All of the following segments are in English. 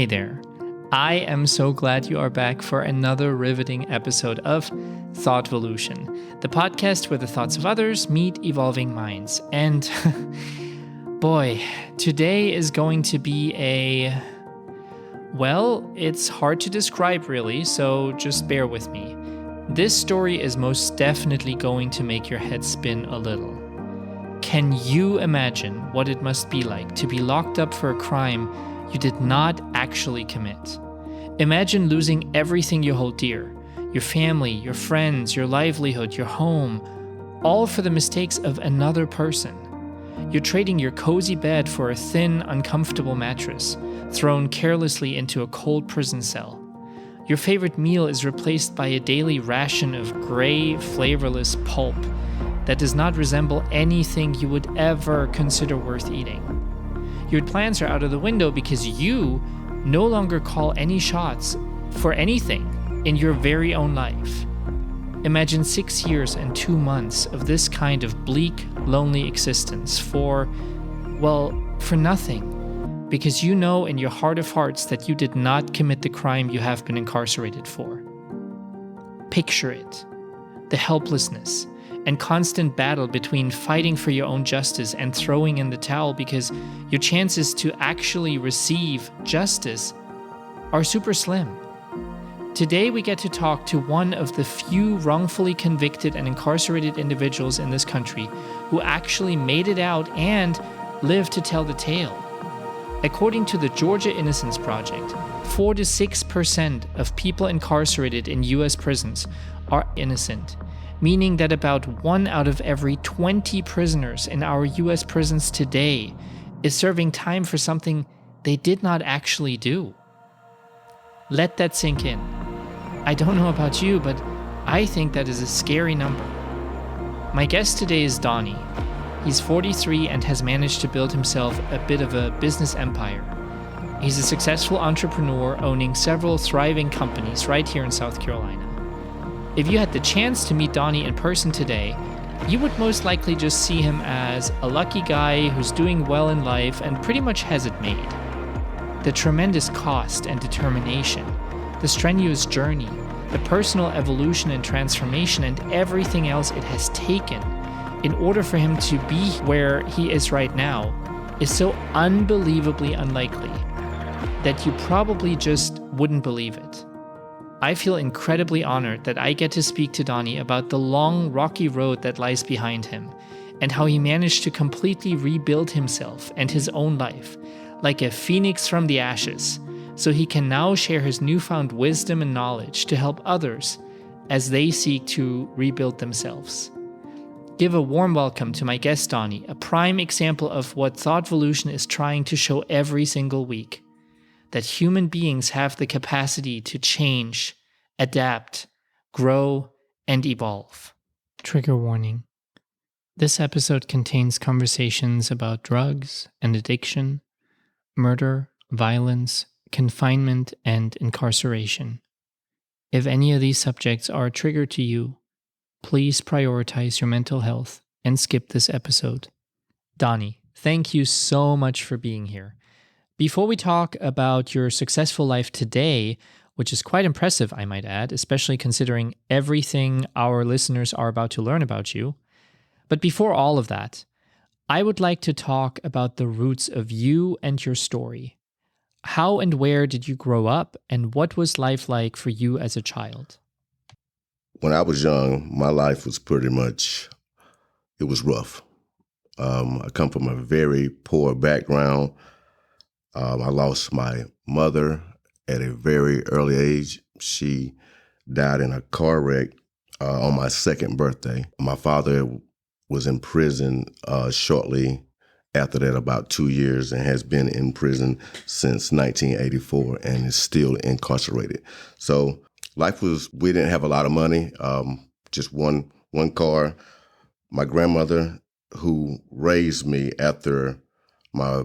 Hey there. I am so glad you are back for another riveting episode of Thoughtvolution, the podcast where the thoughts of others meet evolving minds. And boy, today is going to be it's hard to describe really, so just bear with me. This story is most definitely going to make your head spin a little. Can you imagine what it must be like to be locked up for a crime you did not actually commit? Imagine losing everything you hold dear, your family, your friends, your livelihood, your home, all for the mistakes of another person. You're trading your cozy bed for a thin, uncomfortable mattress, thrown carelessly into a cold prison cell. Your favorite meal is replaced by a daily ration of gray, flavorless pulp that does not resemble anything you would ever consider worth eating. Your plans are out of the window because you no longer call any shots for anything in your very own life. Imagine 6 years and 2 months of this kind of bleak, lonely existence for nothing. Because you know in your heart of hearts that you did not commit the crime you have been incarcerated for. Picture it. The helplessness and constant battle between fighting for your own justice and throwing in the towel because your chances to actually receive justice are super slim. Today we get to talk to one of the few wrongfully convicted and incarcerated individuals in this country who actually made it out and lived to tell the tale. According to the Georgia Innocence Project, 4 to 6% of people incarcerated in U.S. prisons are innocent, meaning that about 1 out of every 20 prisoners in our U.S. prisons today is serving time for something they did not actually do. Let that sink in. I don't know about you, but I think that is a scary number. My guest today is Donnie. He's 43 and has managed to build himself a bit of a business empire. He's a successful entrepreneur owning several thriving companies right here in South Carolina. If you had the chance to meet Donnie in person today, you would most likely just see him as a lucky guy who's doing well in life and pretty much has it made. The tremendous cost and determination, the strenuous journey, the personal evolution and transformation, and everything else it has taken in order for him to be where he is right now is so unbelievably unlikely that you probably just wouldn't believe it. I feel incredibly honored that I get to speak to Donnie about the long, rocky road that lies behind him and how he managed to completely rebuild himself and his own life like a phoenix from the ashes, so he can now share his newfound wisdom and knowledge to help others as they seek to rebuild themselves. Give a warm welcome to my guest Donnie, a prime example of what Thoughtvolution is trying to show every single week. That human beings have the capacity to change, adapt, grow, and evolve. Trigger warning. This episode contains conversations about drugs and addiction, murder, violence, confinement, and incarceration. If any of these subjects are a trigger to you, please prioritize your mental health and skip this episode. Donnie, thank you so much for being here. Before we talk about your successful life today, which is quite impressive, I might add, especially considering everything our listeners are about to learn about you. But before all of that, I would like to talk about the roots of you and your story. How and where did you grow up, and what was life like for you as a child? When I was young, my life was it was rough. I come from a very poor background. I lost my mother at a very early age. She died in a car wreck on my second birthday. My father was in prison shortly after that, about 2 years, and has been in prison since 1984 and is still incarcerated. So we didn't have a lot of money, just one car. My grandmother, who raised me after my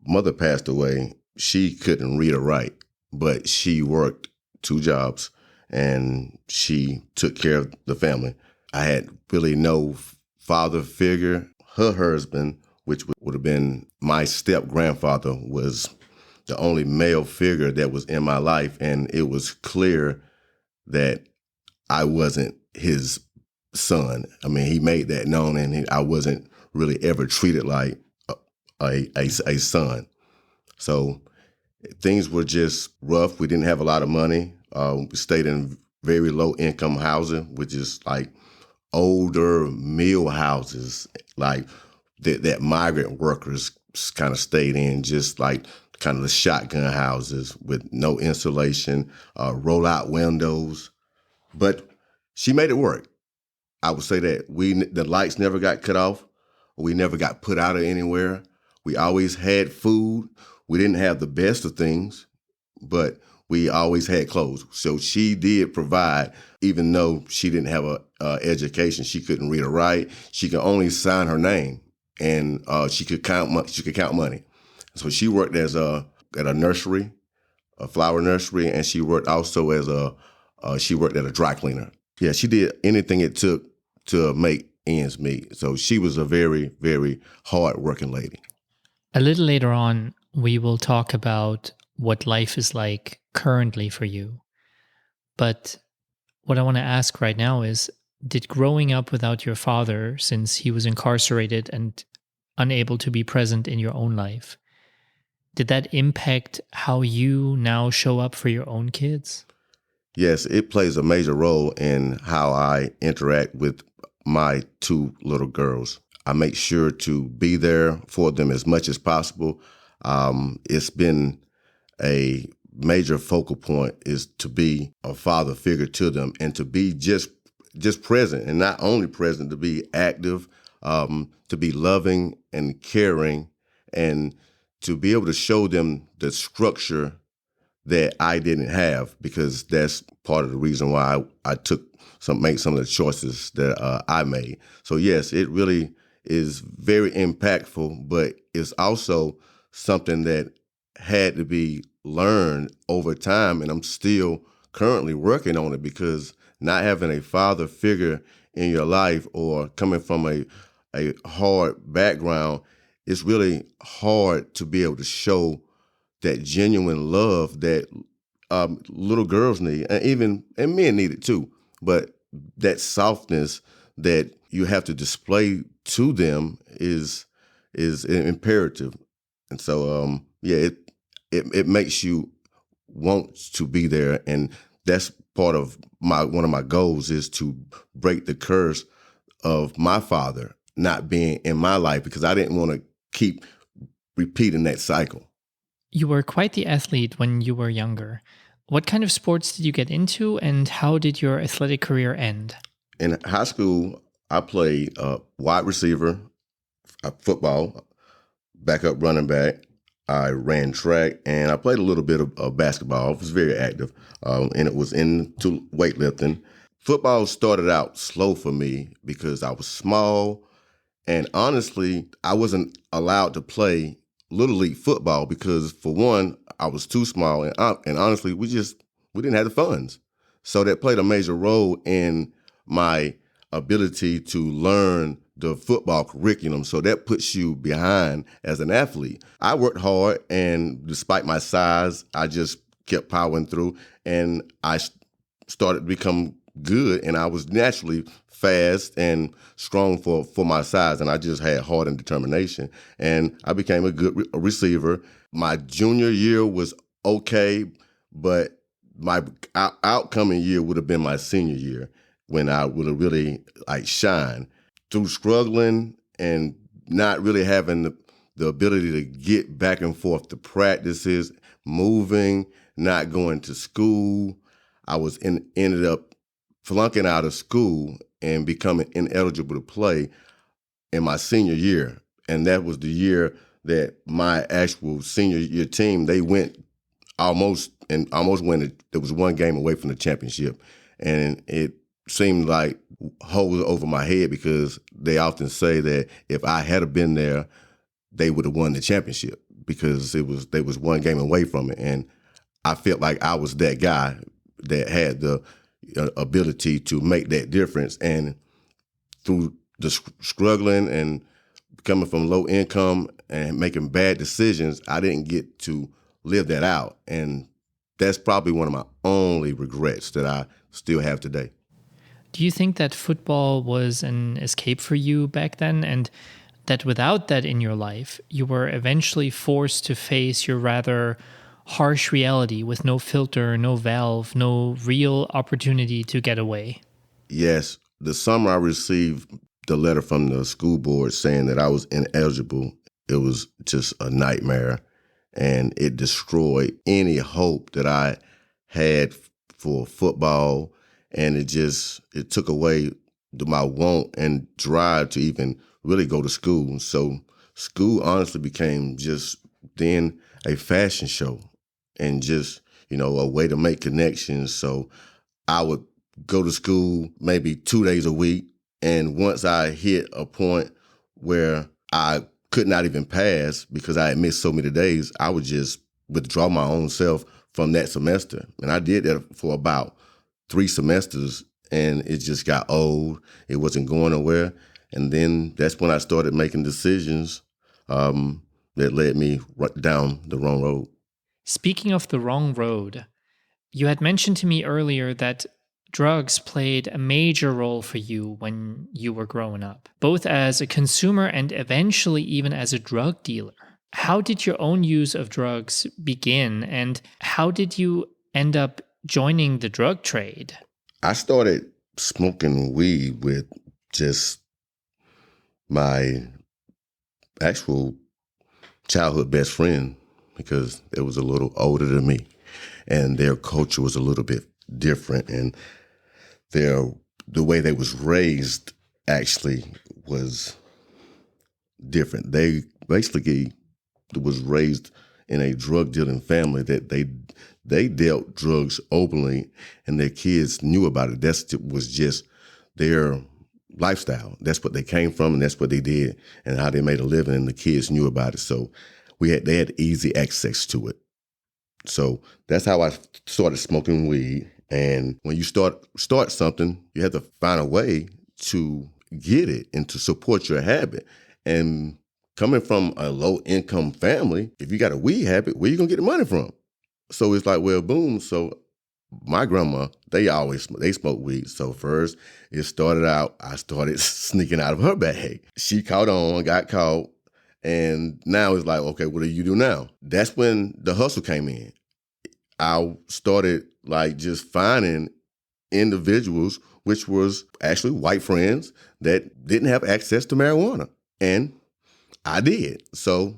mother passed away, she couldn't read or write, but she worked 2 jobs and she took care of the family. I had really no father figure. Her husband, which would have been my step-grandfather, was the only male figure that was in my life, and it was clear that I wasn't his son. I mean, he made that known, and I wasn't really ever treated like a son. So things were just rough. We didn't have a lot of money. We stayed in very low income housing, which is like older mill houses, like that migrant workers kind of stayed in, just like kind of the shotgun houses with no insulation, roll out windows. But she made it work. I would say that the lights never got cut off. We never got put out of anywhere. We always had food. We didn't have the best of things, but we always had clothes. So she did provide, even though she didn't have a education. She couldn't read or write. She could only sign her name, and she could count money. So she worked at a nursery, a flower nursery, and she worked also she worked at a dry cleaner. Yeah, she did anything it took to make ends meet. So she was a very, very hard-working lady. A little later on, we will talk about what life is like currently for you. But what I want to ask right now is, did growing up without your father, since he was incarcerated and unable to be present in your own life, did that impact how you now show up for your own kids? Yes, it plays a major role in how I interact with my two little girls. I make sure to be there for them as much as possible. It's been a major focal point is to be a father figure to them and to be just present, and not only present, to be active, to be loving and caring, and to be able to show them the structure that I didn't have, because that's part of the reason why I made some of the choices that I made. So yes, it really is very impactful, but it's also something that had to be learned over time, and I'm still currently working on it, because not having a father figure in your life or coming from a hard background, it's really hard to be able to show that genuine love that little girls need, and men need it too. But that softness that you have to display to them is imperative. And so it makes you want to be there, and that's part of one of my goals is to break the curse of my father not being in my life, because I didn't want to keep repeating that cycle. You were quite the athlete when you were younger. What kind of sports did you get into, and how did your athletic career end? In high school, I played wide receiver, football, backup running back. I ran track, and I played a little bit of basketball. I was very active, and it was into weightlifting. Football started out slow for me because I was small, and honestly, I wasn't allowed to play Little League football because, for one, I was too small, and honestly, we didn't have the funds. So that played a major role in my ability to learn the football curriculum. So that puts you behind as an athlete. I worked hard, and despite my size, I just kept powering through, and I started to become good, and I was naturally fast and strong for my size, and I just had heart and determination, and I became a good receiver. My junior year was okay, but my outcoming year would have been my senior year, when I would have really shined. Through struggling and not really having the ability to get back and forth to practices, moving, not going to school, I ended up flunking out of school and becoming ineligible to play in my senior year. And that was the year that my actual senior year team, they went almost went it. There was one game away from the championship. And it seemed like holes over my head, because they often say that if I had been there, they would have won the championship, because they was one game away from it. And I felt like I was that guy that had the ability to make that difference. And through the struggling and coming from low income and making bad decisions, I didn't get to live that out. And that's probably one of my only regrets that I still have today. Do you think that football was an escape for you back then, and that without that in your life, you were eventually forced to face your rather harsh reality with no filter, no valve, no real opportunity to get away? Yes, the summer I received the letter from the school board saying that I was ineligible. It was just a nightmare, and it destroyed any hope that I had for football, and it took away my want and drive to even really go to school. So school honestly became just then a fashion show and just, a way to make connections. So I would go to school maybe 2 days a week. And once I hit a point where I could not even pass because I had missed so many days, I would just withdraw my own self from that semester. And I did that for about 3 semesters, and it just got old. It wasn't going nowhere. And then that's when I started making decisions that led me down the wrong road. Speaking of the wrong road, you had mentioned to me earlier that drugs played a major role for you when you were growing up, both as a consumer and eventually even as a drug dealer. How did your own use of drugs begin, and how did you end up joining the drug trade? I started smoking weed with just my actual childhood best friend because it was a little older than me, and their culture was a little bit different, and the way they was raised actually was different. They basically was raised in a drug dealing family that they dealt drugs openly, and their kids knew about it. That was just their lifestyle. That's what they came from, and that's what they did, and how they made a living. And the kids knew about it, so they had easy access to it. So that's how I started smoking weed. And when you start something, you have to find a way to get it and to support your habit. And coming from a low income family, if you got a weed habit, where you gonna get the money from? So it's like, well, boom. So my grandma, they smoked weed. So first it started out, I started sneaking out of her bag. She caught on, got caught. And now it's like, okay, what do you do now? That's when the hustle came in. I started just finding individuals, which was actually white friends that didn't have access to marijuana. And I did. So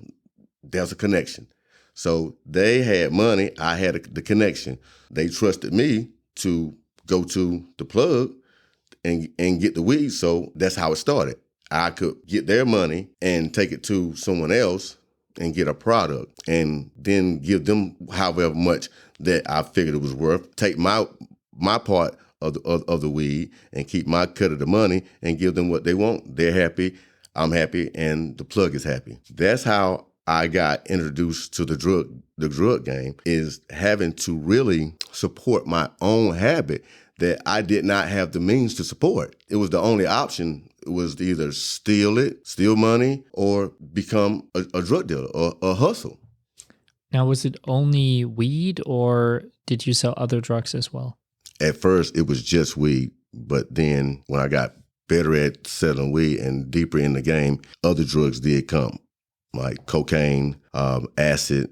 there's a connection. So they had money. I had the connection. They trusted me to go to the plug and get the weed. So that's how it started. I could get their money and take it to someone else and get a product and then give them however much that I figured it was worth, take my part of the weed and keep my cut of the money and give them what they want. They're happy, I'm happy, and the plug is happy. That's how I got introduced to the drug game, is having to really support my own habit that I did not have the means to support. It was the only option. It was to either steal money, or become a drug dealer or a hustle. Now, was it only weed, or did you sell other drugs as well? At first, it was just weed. But then when I got better at selling weed and deeper in the game, other drugs did come, like cocaine, acid,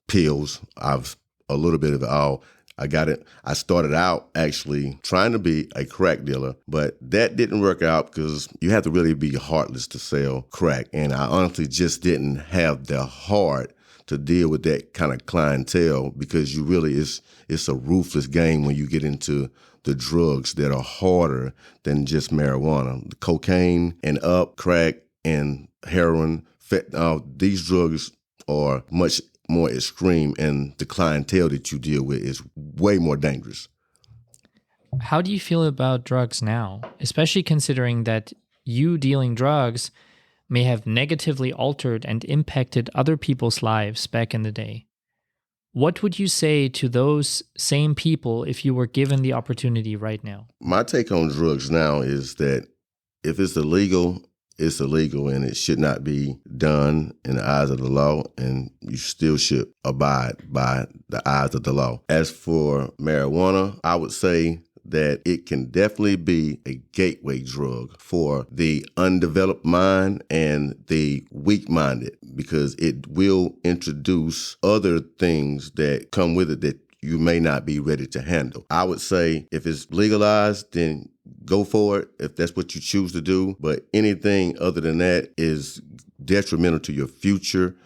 pills. I've a little bit of it all. I got it. I started out actually trying to be a crack dealer, but that didn't work out because you have to really be heartless to sell crack. And I honestly just didn't have the heart to deal with that kind of clientele, because it's a ruthless game when you get into the drugs that are harder than just marijuana. The cocaine and crack and heroin, these drugs are much more extreme, and the clientele that you deal with is way more dangerous. How do you feel about drugs now, especially considering that you dealing drugs may have negatively altered and impacted other people's lives back in the day? What would you say to those same people if you were given the opportunity right now? My take on drugs now is that if it's illegal, it's illegal and it should not be done in the eyes of the law, and you still should abide by the eyes of the law. As for marijuana, I would say that it can definitely be a gateway drug for the undeveloped mind and the weak-minded, because it will introduce other things that come with it that you may not be ready to handle. I would say if it's legalized, then go for it if that's what you choose to do. But anything other than that is detrimental to your future,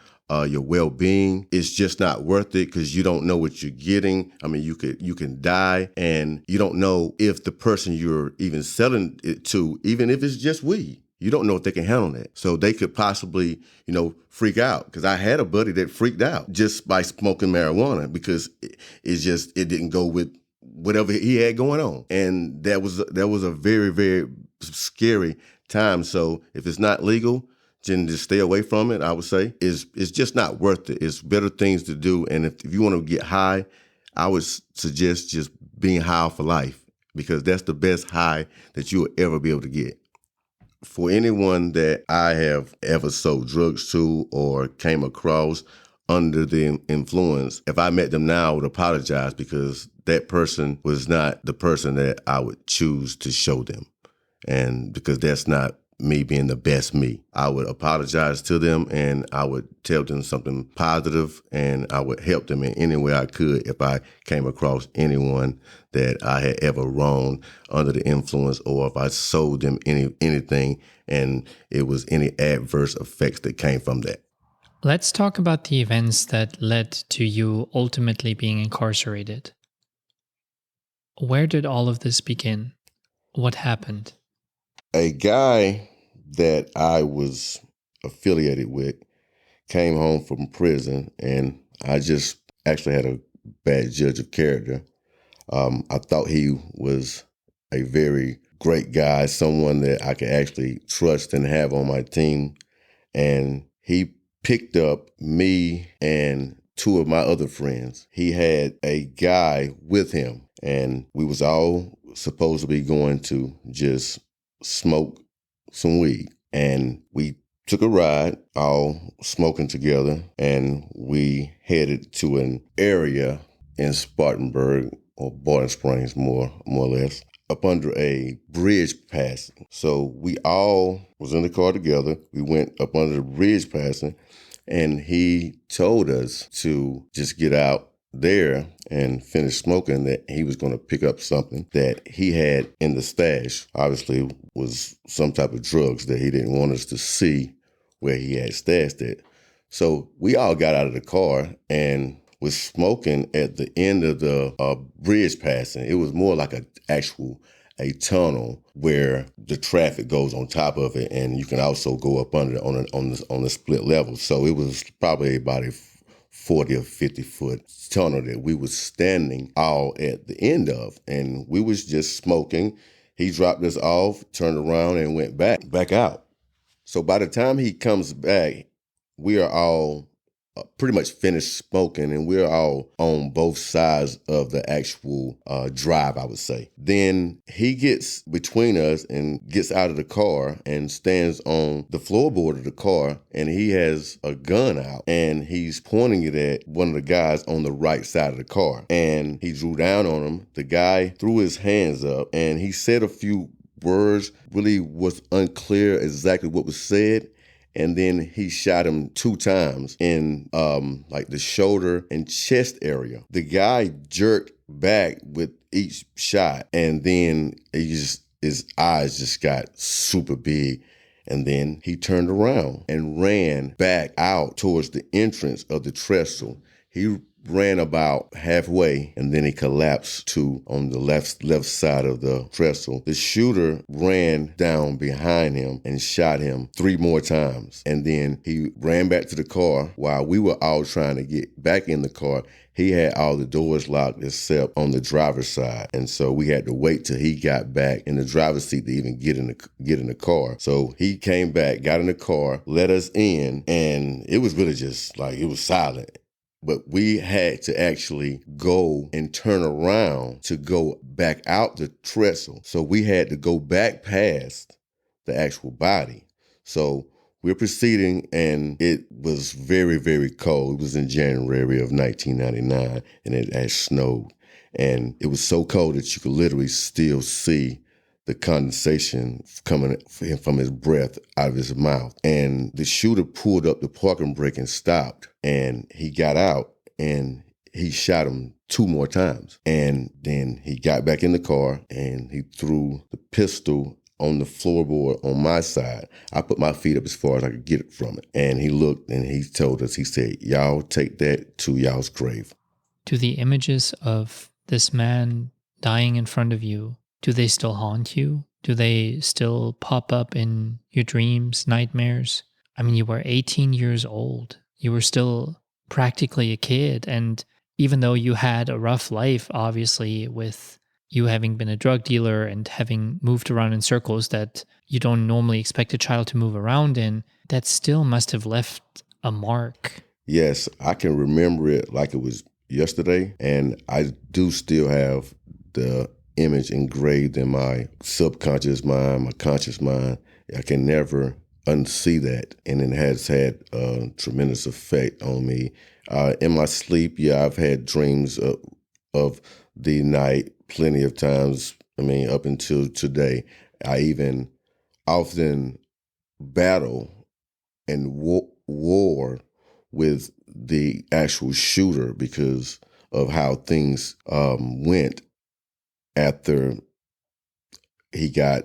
your well-being. It's just not worth it because you don't know what you're getting. I mean, you can die, and you don't know if the person you're even selling it to, even if it's just weed, you don't know if they can handle that. So they could possibly, freak out. Because I had a buddy that freaked out just by smoking marijuana because it didn't go with whatever he had going on. And that was a very, very scary time. So if it's not legal, then just stay away from it, I would say. It's just not worth it. It's better things to do. And if you want to get high, I would suggest just being high for life, because that's the best high that you will ever be able to get. For anyone that I have ever sold drugs to or came across under the influence, if I met them now, I would apologize, because that person was not the person that I would choose to show them. And because that's not me being the best me. I would apologize to them, and I would tell them something positive, and I would help them in any way I could if I came across anyone that I had ever wronged under the influence, or if I sold them anything and it was any adverse effects that came from that. Let's talk about the events that led to you ultimately being incarcerated. Where did all of this begin? What happened? A guy that I was affiliated with came home from prison, and I just actually had a bad judge of character. I thought he was a very great guy, someone that I could actually trust and have on my team. And he picked up me and two of my other friends. He had a guy with him, and we was all supposed to be going to just smoke some weed. And we took a ride, all smoking together, and we headed to an area in Spartanburg, or Barton Springs, more or less, up under a bridge passing. So we all was in the car together. We went up under the bridge passing, and he told us to just get out there and finish smoking, that he was going to pick up something that he had in the stash. Obviously was some type of drugs that he didn't want us to see where he had stashed it. So we all got out of the car and was smoking at the end of the bridge passing. It was more like a tunnel where the traffic goes on top of it, and you can also go up under it on the split level. So it was probably about a 40 or 50 foot tunnel that we was standing all at the end of, and we was just smoking. He dropped us off, turned around, and went back out. So by the time he comes back, we are all pretty much finished smoking, and we're all on both sides of the actual drive, I would say. Then he gets between us and gets out of the car and stands on the floorboard of the car, and he has a gun out, and he's pointing it at one of the guys on the right side of the car. And he drew down on him. The guy threw his hands up, and he said a few words. Really was unclear exactly what was said. And then he shot him 2 times in like the shoulder and chest area. The guy jerked back with each shot, and then his eyes just got super big. And then he turned around and ran back out towards the entrance of the trestle. He ran about halfway, and then he collapsed on the left side of the trestle. The shooter ran down behind him and shot him 3 more times. And then he ran back to the car while we were all trying to get back in the car. He had all the doors locked except on the driver's side. And so we had to wait till he got back in the driver's seat to even get in the car. So he came back, got in the car, let us in, and it was really just like, it was silent. But we had to actually go and turn around to go back out the trestle. So we had to go back past the actual body. So we're proceeding, and it was very, very cold. It was in January of 1999, and it had snowed. And it was so cold that you could literally still see the condensation coming from his breath out of his mouth. And the shooter pulled up the parking brake and stopped. And he got out, and he shot him 2 more times. And then he got back in the car, and he threw the pistol on the floorboard on my side. I put my feet up as far as I could get it from it. And he looked, and he told us, he said, "Y'all take that to y'all's grave." Do the images of this man dying in front of you, do they still haunt you? Do they still pop up in your dreams, nightmares? I mean, you were 18 years old. You were still practically a kid. And even though you had a rough life, obviously, with you having been a drug dealer and having moved around in circles that you don't normally expect a child to move around in, that still must have left a mark. Yes, I can remember it like it was yesterday, and I do still have the image engraved in my subconscious mind, my conscious mind. I can never unsee that, and it has had a tremendous effect on me. In my sleep, yeah, I've had dreams of the night plenty of times. I mean, up until today, I even often battle and war with the actual shooter because of how things went after he got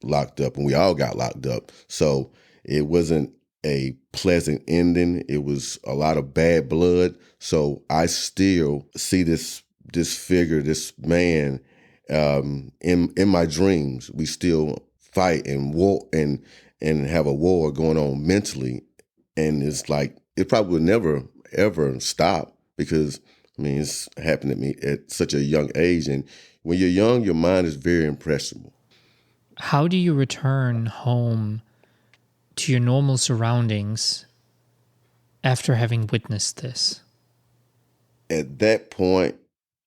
locked up, and we all got locked up. So it wasn't a pleasant ending. It was a lot of bad blood. So I still see this figure, this man, in my dreams. We still fight and war and have a war going on mentally, and it's like it probably would never ever stop because I mean it's happened to me at such a young age, and when you're young, your mind is very impressionable. How do you return home to your normal surroundings after having witnessed this? At that point,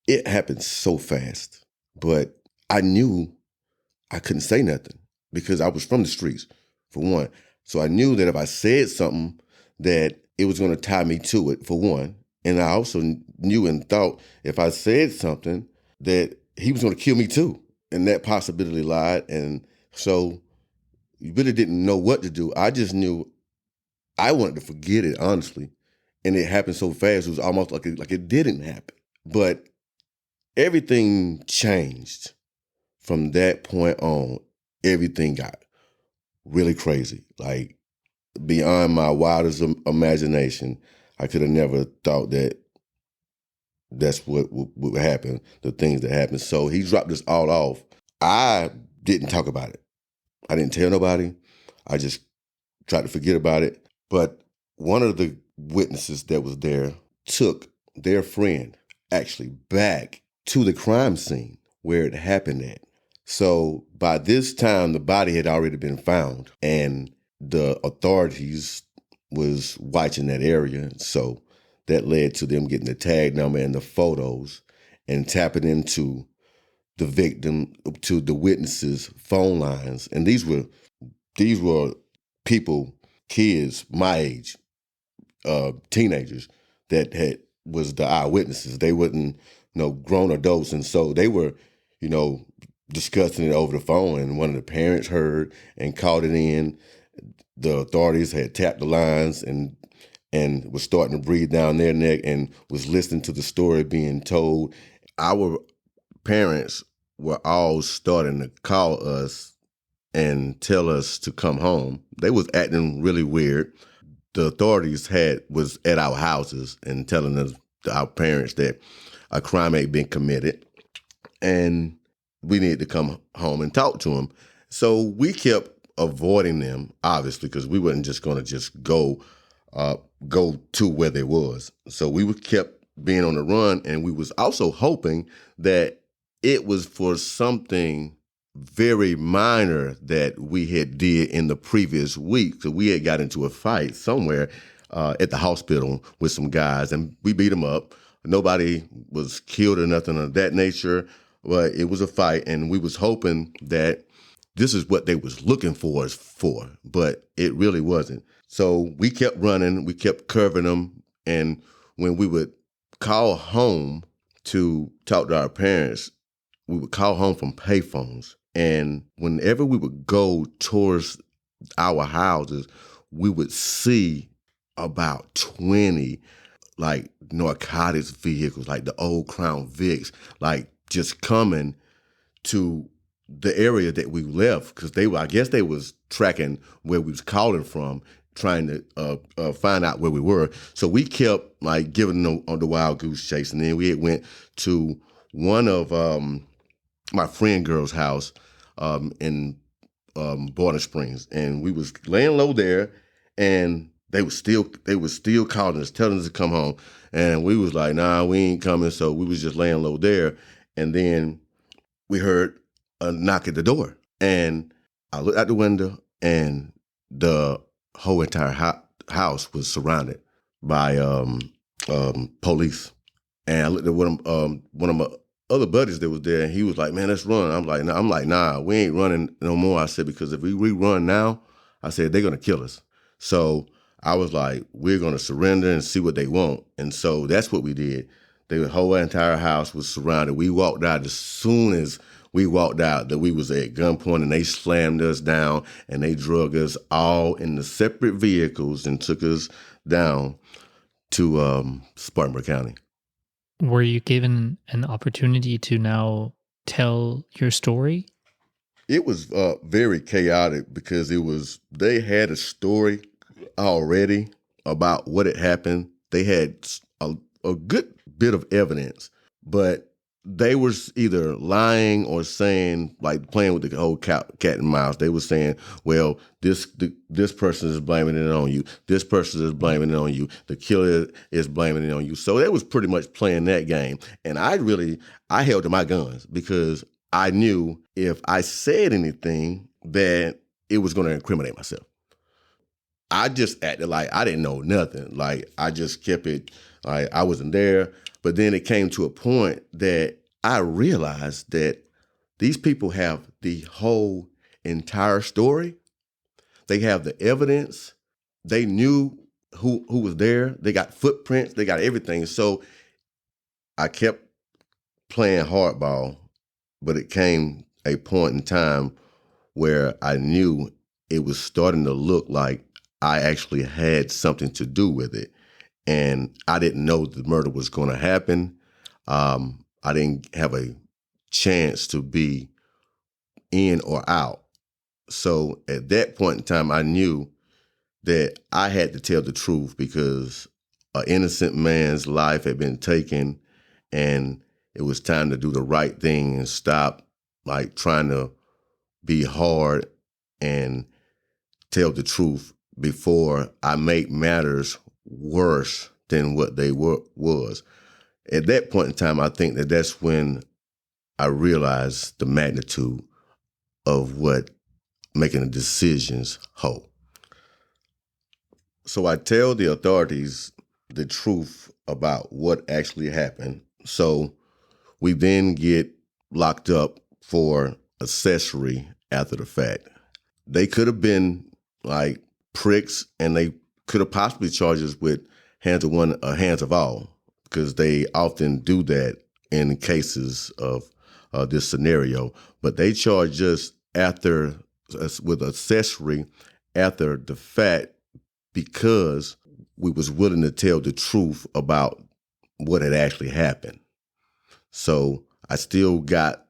it happened so fast, but I knew I couldn't say nothing because I was from the streets, for one. So I knew that if I said something, that it was going to tie me to it, for one. And I also knew and thought if I said something, that he was going to kill me too. And that possibility lied. And so you really didn't know what to do. I just knew I wanted to forget it, honestly. And it happened so fast, it was almost like it didn't happen. But everything changed from that point on. Everything got really crazy, like beyond my wildest imagination. I could have never thought that that's what would happen, the things that happened. So he dropped us all off. I didn't talk about it. I didn't tell nobody. I just tried to forget about it. But one of the witnesses that was there took their friend actually back to the crime scene where it happened at. So by this time, the body had already been found, and the authorities was watching that area. So that led to them getting the tag number and the photos and tapping into the victim, to the witnesses' phone lines. And these were people, kids my age, teenagers that was the eyewitnesses. They wasn't, grown adults. And so they were, discussing it over the phone, and one of the parents heard and called it in. The authorities had tapped the lines and was starting to breathe down their neck and was listening to the story being told. Our parents were all starting to call us and tell us to come home. They was acting really weird. The authorities was at our houses and telling us, our parents, that a crime had been committed and we needed to come home and talk to them. So we kept avoiding them, obviously, because we wasn't just going to just go to where they was. So we kept being on the run, and we was also hoping that it was for something very minor that we had did in the previous week. So we had got into a fight somewhere at the hospital with some guys, and we beat them up. Nobody was killed or nothing of that nature, but it was a fight, and we was hoping that this is what they was looking for us for, but it really wasn't. So we kept running, we kept curving them, and when we would call home to talk to our parents, we would call home from payphones. And whenever we would go towards our houses, we would see about 20 like narcotics vehicles, like the old Crown Vics, like just coming to the area that we left, because I guess they was tracking where we was calling from, trying to find out where we were. So we kept like giving them on the wild goose chase, and then we went to one of my friend girl's house in Borden Springs, and we was laying low there, and they was still calling us, telling us to come home, and we was like, nah, we ain't coming. So we was just laying low there, and then we heard a knock at the door, and I looked out the window, and the whole entire house was surrounded by police. And I looked at one of my other buddies that was there, and he was like, man, let's run. I'm like, nah, we ain't running no more. I said, because if we rerun now, I said, they're going to kill us. So I was like, we're going to surrender and see what they want. And so that's what we did. The whole entire house was surrounded. We walked out. As soon as we walked out, that we was at gunpoint, and they slammed us down, and they drug us all in the separate vehicles and took us down to Spartanburg County. Were you given an opportunity to now tell your story? It was very chaotic, because they had a story already about what had happened. They had a good bit of evidence, but they was either lying or saying, like playing with the whole cat and mouse. They were saying, well, this person is blaming it on you. This person is blaming it on you. The killer is blaming it on you. So they was pretty much playing that game. And I held to my guns, because I knew if I said anything that it was going to incriminate myself. I just acted like I didn't know nothing. Like I just kept it, like I wasn't there. But then it came to a point that I realized that these people have the whole entire story. They have the evidence. They knew who was there. They got footprints. They got everything. So I kept playing hardball, but it came a point in time where I knew it was starting to look like I actually had something to do with it. And I didn't know the murder was going to happen. I didn't have a chance to be in or out. So at that point in time, I knew that I had to tell the truth, because an innocent man's life had been taken, and it was time to do the right thing and stop like trying to be hard and tell the truth before I make matters worse than what they was. At that point in time, I think that's when I realized the magnitude of what making the decisions hold. So I tell the authorities the truth about what actually happened. So we then get locked up for accessory after the fact. They could have been like pricks, and they could have possibly charged us with hands of one, hands of all, because they often do that in cases of this scenario. But they charged us with accessory after the fact, because we was willing to tell the truth about what had actually happened. So I still got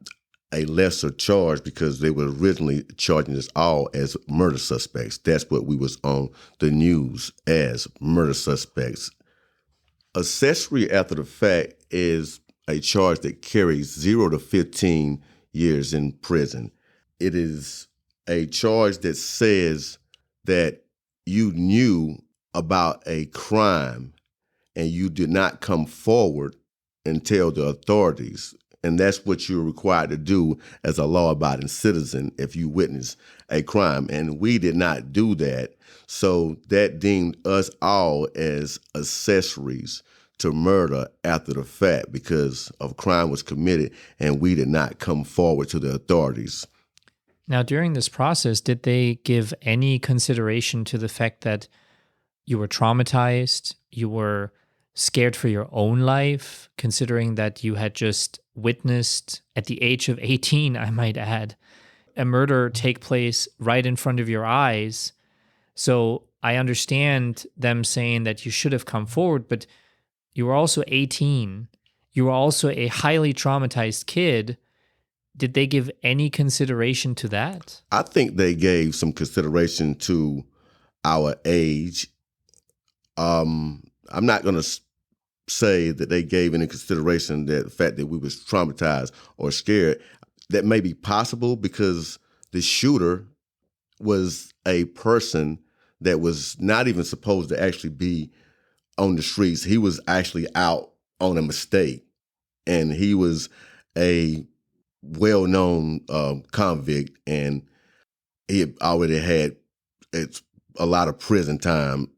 a lesser charge, because they were originally charging us all as murder suspects. That's what we was on the news as, murder suspects. Accessory after the fact is a charge that carries 0 to 15 years in prison. It is a charge that says that you knew about a crime and you did not come forward and tell the authorities. And that's what you're required to do as a law-abiding citizen if you witness a crime. And we did not do that. So that deemed us all as accessories to murder after the fact, because a crime was committed and we did not come forward to the authorities. Now, during this process, did they give any consideration to the fact that you were traumatized, you were scared for your own life, considering that you had just witnessed, at the age of 18, I might add, a murder take place right in front of your eyes? So I understand them saying that you should have come forward, but you were also 18. You were also a highly traumatized kid. Did they give any consideration to that? I think they gave some consideration to our age. I'm not going to say that they gave any consideration that the fact that we was traumatized or scared. That may be possible because the shooter was a person that was not even supposed to actually be on the streets. He was actually out on a mistake, and he was a well-known convict, and he had already had a lot of prison time,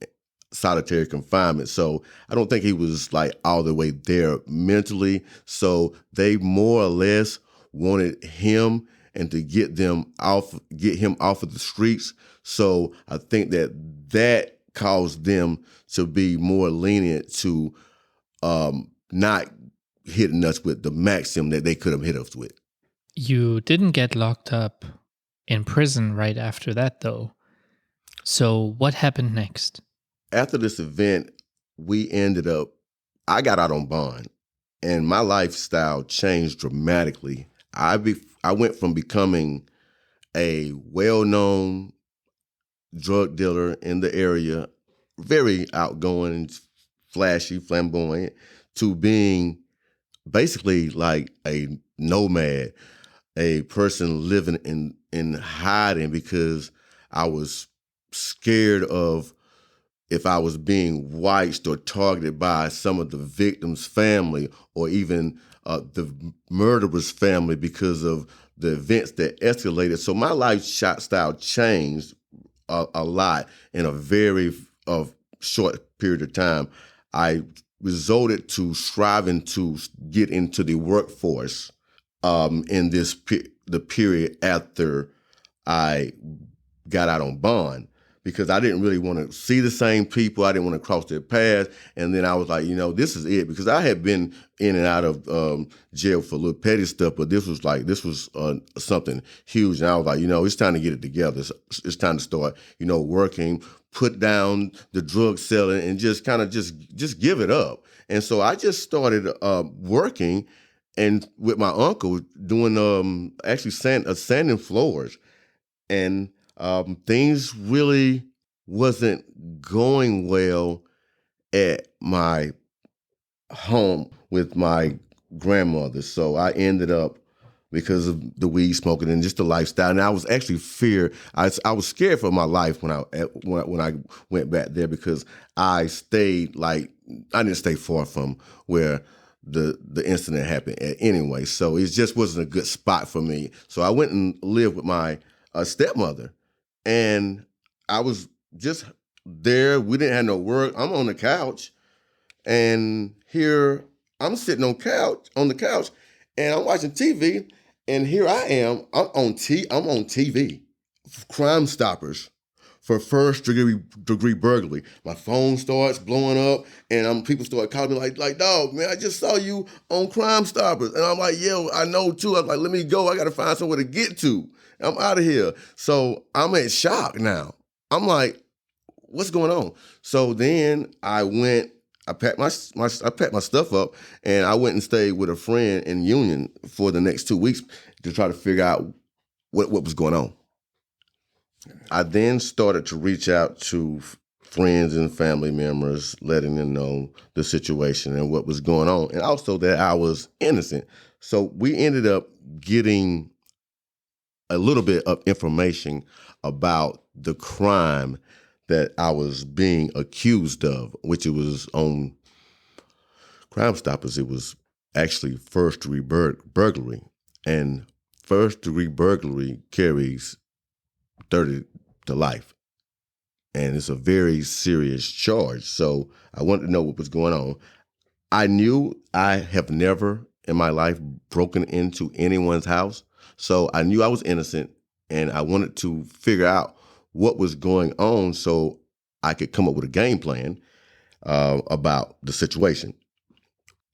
solitary confinement. So I don't think he was like all the way there mentally. So they more or less wanted him and to get him off of the streets. So I think that caused them to be more lenient to not hitting us with the maximum that they could have hit us with. You didn't get locked up in prison right after that, though. So what happened next? After this event, I got out on bond, and my lifestyle changed dramatically. I went from becoming a well-known drug dealer in the area, very outgoing, flashy, flamboyant, to being basically like a nomad, a person living in hiding because I was scared of if I was being watched or targeted by some of the victim's family or even the murderer's family because of the events that escalated. So my lifestyle changed a lot in a very short period of time. I resorted to striving to get into the workforce in the period after I got out on bond, because I didn't really want to see the same people. I didn't want to cross their paths. And then I was like, this is it, because I had been in and out of jail for a little petty stuff, but this was something huge. And I was like, it's time to get it together. It's time to start, working, put down the drug selling, and just kind of just give it up. And so I just started working and with my uncle doing actually sanding floors. And things really wasn't going well at my home with my grandmother. So I ended up, because of the weed smoking and just the lifestyle, and I was actually I was scared for my life when I went back there, because I didn't stay far from where the incident happened anyway. So it just wasn't a good spot for me. So I went and lived with my stepmother. And I was just there. We didn't have no work. I'm on the couch, and here I'm sitting on the couch, and I'm watching TV. And here I am. I'm on TV. Crime Stoppers for first degree burglary. My phone starts blowing up, and people start calling me like, dog, man, I just saw you on Crime Stoppers. And I'm like, yeah, I know too. I'm like, let me go. I got to find somewhere to get to. I'm out of here. So I'm in shock now. I'm like, what's going on? So then I packed my stuff up, and I went and stayed with a friend in Union for the next 2 weeks to try to figure out what was going on. I then started to reach out to friends and family members, letting them know the situation and what was going on, and also that I was innocent. So we ended up getting a little bit of information about the crime that I was being accused of, which it was on Crime Stoppers. It was actually first-degree burglary, and first-degree burglary carries 30 to life, and it's a very serious charge. So I wanted to know what was going on. I knew I have never in my life broken into anyone's house. So I knew I was innocent, and I wanted to figure out what was going on so I could come up with a game plan about the situation.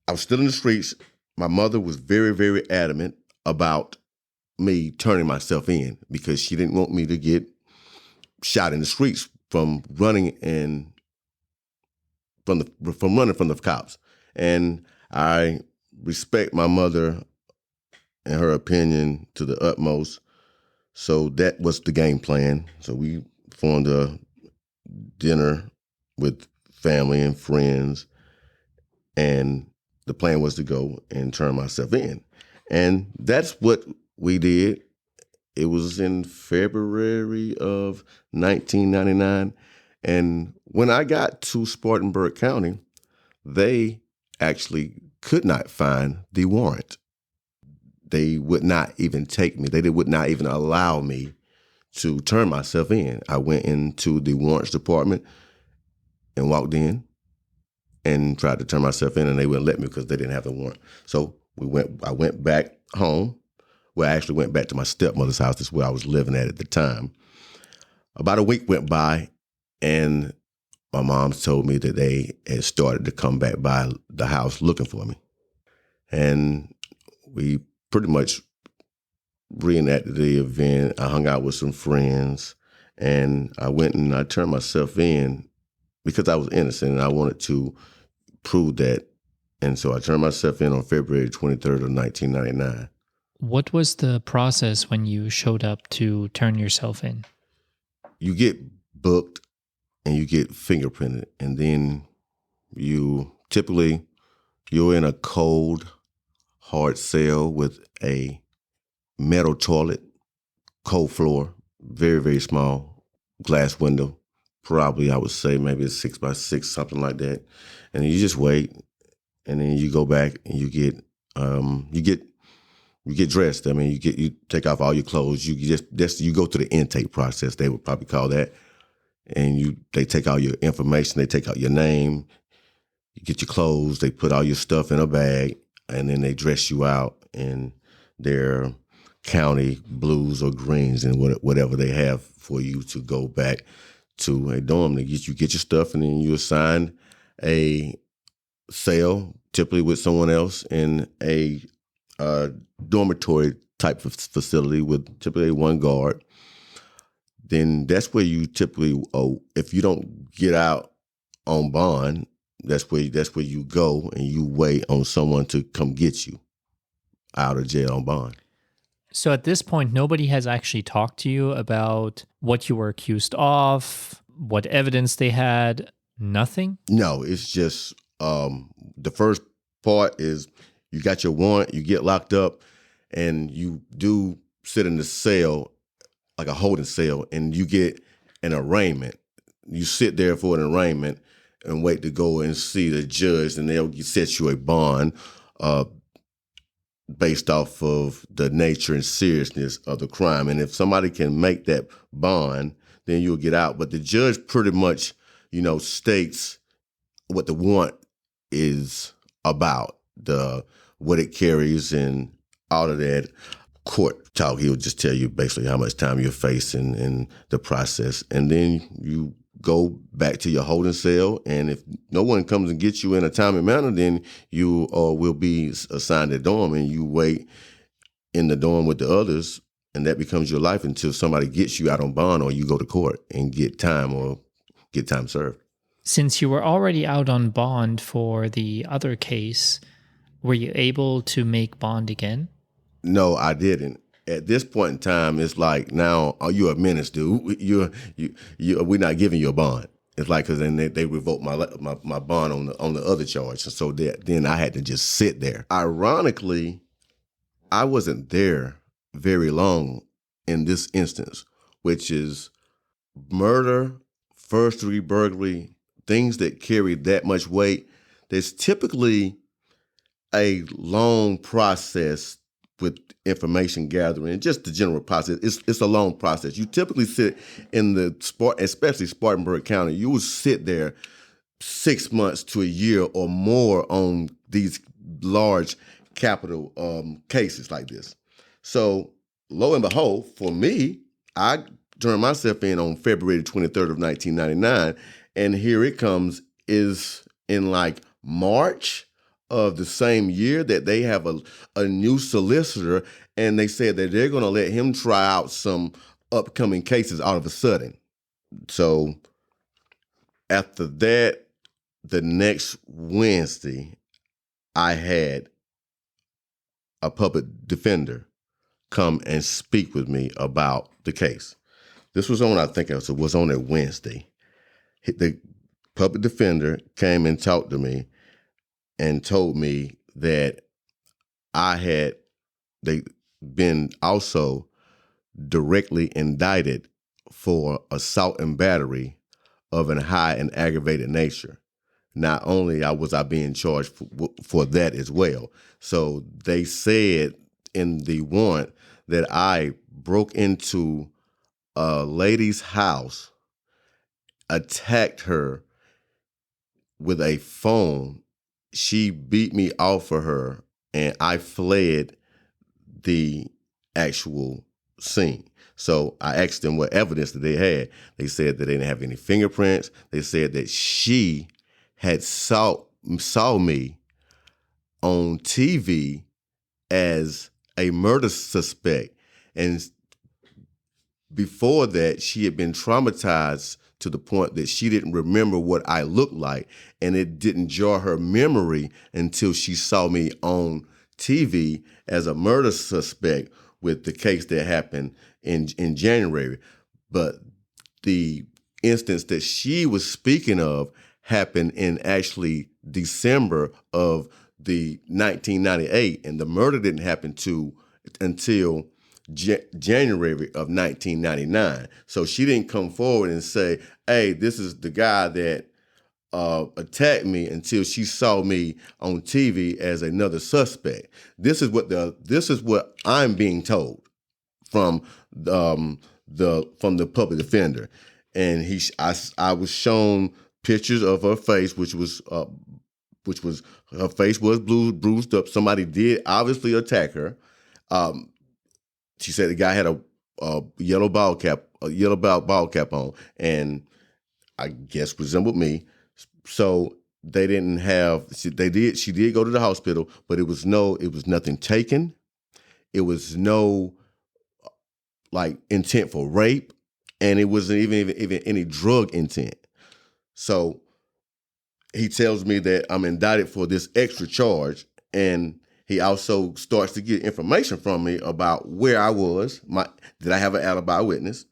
I was still in the streets. My mother was very, very adamant about me turning myself in because she didn't want me to get shot in the streets from running from the cops. And I respect my mother and her opinion to the utmost. So that was the game plan. So we formed a dinner with family and friends, and the plan was to go and turn myself in. And that's what we did. It was in February of 1999. And when I got to Spartanburg County, they actually could not find the warrant. They would not even take me. They would not even allow me to turn myself in. I went into the warrants department and walked in and tried to turn myself in, and they wouldn't let me because they didn't have the warrant. So I went back home. Well, I actually went back to my stepmother's house. That's where I was living at the time. About a week went by, and my mom told me that they had started to come back by the house looking for me. And we pretty much reenacted the event. I hung out with some friends, and I went and I turned myself in because I was innocent and I wanted to prove that. And so I turned myself in on February 23rd of 1999. What was the process when you showed up to turn yourself in? You get booked and you get fingerprinted, and then you're in a cold, hard cell with a metal toilet, cold floor, very, very small, glass window, probably I would say maybe a 6x6, something like that. And you just wait, and then you go back and you get dressed. I mean, you take off all your clothes. You go through the intake process. They would probably call that, and they take all your information. They take out your name. You get your clothes. They put all your stuff in a bag, and then they dress you out in their county blues or greens and whatever they have for you to go back to a dorm. You get your stuff, and then you assign a cell, typically with someone else, in a dormitory type of facility with typically one guard. Then that's where you typically, if you don't get out on bond, that's where you go and you wait on someone to come get you out of jail on bond. So at this point, nobody has actually talked to you about what you were accused of, what evidence they had, nothing? No, it's just the first part is you got your warrant, you get locked up, and you do sit in the cell, like a holding cell, and you get an arraignment. You sit there for an arraignment and wait to go and see the judge, and they'll set you a bond based off of the nature and seriousness of the crime. And if somebody can make that bond, then you'll get out. But the judge pretty much, states what the warrant is about, what it carries and all of that. Court talk, he'll just tell you basically how much time you're facing in the process. And then you go back to your holding cell, and if no one comes and gets you in a timely manner, then you will be assigned a dorm, and you wait in the dorm with the others, and that becomes your life until somebody gets you out on bond or you go to court and get time served. Since you were already out on bond for the other case, were you able to make bond again? No, I didn't. At this point in time, it's like, now, are you a menace, dude? We're not giving you a bond. It's like, because then they revoked my bond on the other charge. And so then I had to just sit there. Ironically, I wasn't there very long in this instance, which is murder, first-degree burglary, things that carry that much weight. There's typically a long process with information gathering and just the general process. It's a long process. You typically sit in especially Spartanburg County, you will sit there 6 months to a year or more on these large capital cases like this. So lo and behold, for me, I turned myself in on February 23rd of 1999, and here it comes is in like March of the same year that they have a new solicitor, and they said that they're going to let him try out some upcoming cases all of a sudden. So after that, the next Wednesday, I had a public defender come and speak with me about the case. This was on, I think it was on a Wednesday. The public defender came and talked to me and told me that they been also directly indicted for assault and battery of a high and aggravated nature. Not only was I being charged for that as well. So they said in the warrant that I broke into a lady's house, attacked her with a phone. She beat me off of her, and I fled the actual scene. So I asked them what evidence that they had. They said that they didn't have any fingerprints. They said that she had saw me on TV as a murder suspect. And before that, she had been traumatized to the point that she didn't remember what I looked like. And it didn't jar her memory until she saw me on TV as a murder suspect with the case that happened in January. But the instance that she was speaking of happened in actually December of the 1998, and the murder didn't happen until January of 1999. So she didn't come forward and say, hey, this is the guy that attacked me, until she saw me on TV as another suspect. This is what I'm being told from the public defender, and I was shown pictures of her face, which was her face was bruised up. Somebody did obviously attack her. She said the guy had a yellow ball cap on, and I guess resembled me. So they didn't have. She did go to the hospital, but it was nothing taken. It was no like intent for rape, and it wasn't even any drug intent. So he tells me that I'm indicted for this extra charge, and he also starts to get information from me about where I was. Did I have an alibi witness?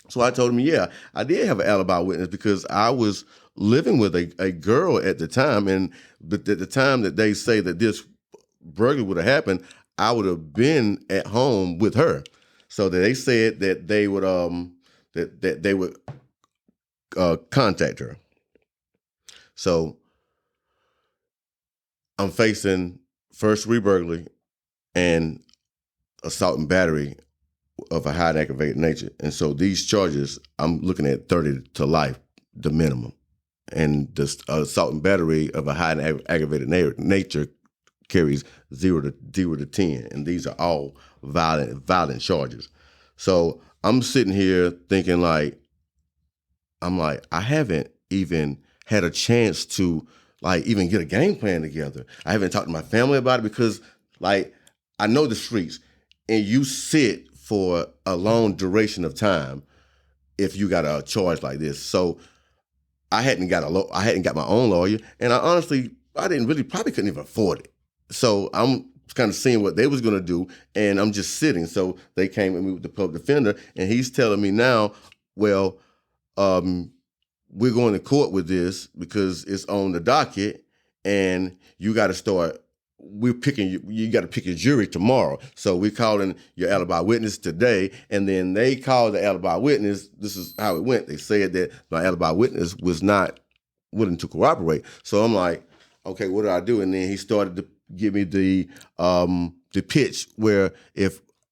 So I told him, yeah, I did have an alibi witness because I was living with a girl at the time, but at the time that they say that this burglary would have happened, I would have been at home with her. So that they said that they would contact her. So I'm facing first-degree burglary and assault and battery of a high and aggravated nature. And so these charges, I'm looking at 30 to life, the minimum. And the assault and battery of a high and aggravated nature carries 0 to 10. And these are all violent charges. So I'm sitting here thinking I haven't even had a chance to even get a game plan together. I haven't talked to my family about it because I know the streets, and you sit for a long duration of time if you got a charge like this. So I hadn't got my own lawyer, and I probably couldn't even afford it. So I'm kind of seeing what they was going to do, and I'm just sitting. So they came with me with the public defender, and he's telling me now, well, we're going to court with this because it's on the docket, and you got to start. You got to pick your jury tomorrow. So we're calling your alibi witness today, and then they called the alibi witness. This is how it went. They said that my alibi witness was not willing to cooperate. So I'm like, okay, what do I do? And then he started to give me the pitch where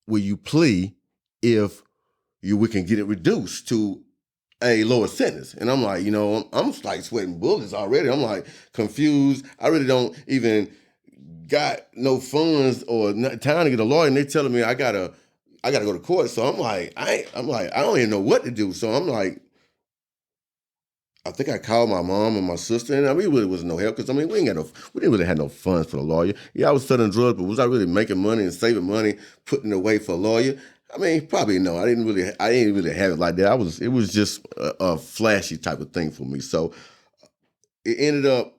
will you plea if we can get it reduced to a lower sentence. And I'm like, I'm like sweating bullets already. I'm like confused. I really don't even got no funds or time to get a lawyer. And they're telling me I gotta I got to go to court. So I'm like, I don't even know what to do. So I'm like, I think I called my mom and my sister, and I mean, it really was no help because we didn't really have no funds for the lawyer. Yeah, I was selling drugs, but was I really making money and saving money, putting it away for a lawyer? I mean, probably no. I didn't really have it like that. It was just a flashy type of thing for me. So it ended up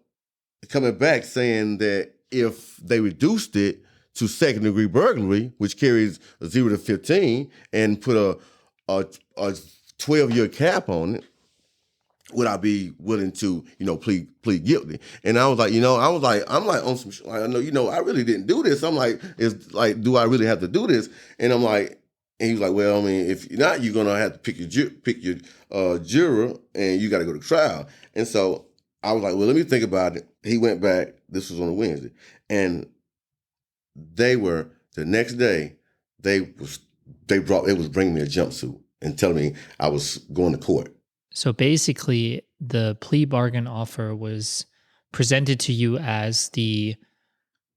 coming back saying that if they reduced it to second degree burglary, which carries a 0 to 15, and put a 12-year cap on it, would I be willing to, plead guilty? And I was like, I'm like on some, like, I know, I really didn't do this. I'm like, it's like, do I really have to do this? And I'm like, and he was like, well, I mean, if not, you're gonna have to pick your juror, and you got to go to trial. And so I was like, well, let me think about it. He went back. This was on a Wednesday, and the next day, they was bringing me a jumpsuit and telling me I was going to court. So basically, the plea bargain offer was presented to you as the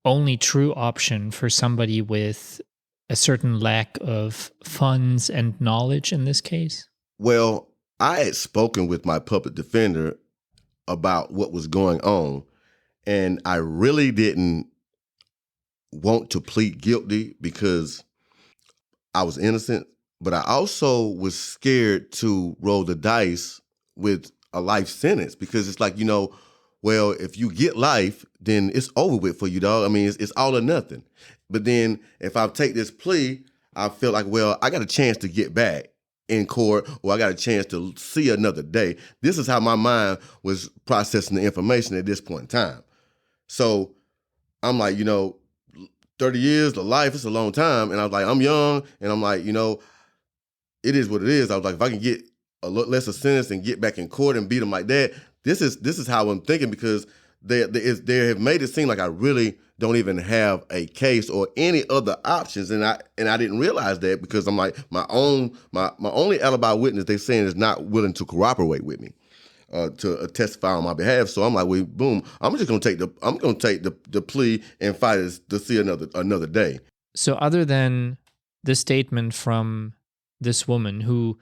only true option for somebody with a certain lack of funds and knowledge in this case? Well, I had spoken with my public defender about what was going on, and I really didn't want to plead guilty because I was innocent. But I also was scared to roll the dice with a life sentence because it's like, well, if you get life, then it's over with for you, dog. I mean, it's all or nothing. But then if I take this plea, I feel like, well, I got a chance to get back in court, or I got a chance to see another day. This is how my mind was processing the information at this point in time. So I'm like, 30 years to life, it's a long time. And I was like, I'm young, and I'm like, it is what it is. I was like, if I can get a little lesser sentence and get back in court and beat them like that, this is how I'm thinking, because they have made it seem like I really don't even have a case or any other options, and I didn't realize that because I'm like, my only alibi witness they're saying is not willing to cooperate with me to testify on my behalf. So I'm like, well, boom, I'm gonna take the plea and fight to see another day. So other than the statement from this woman who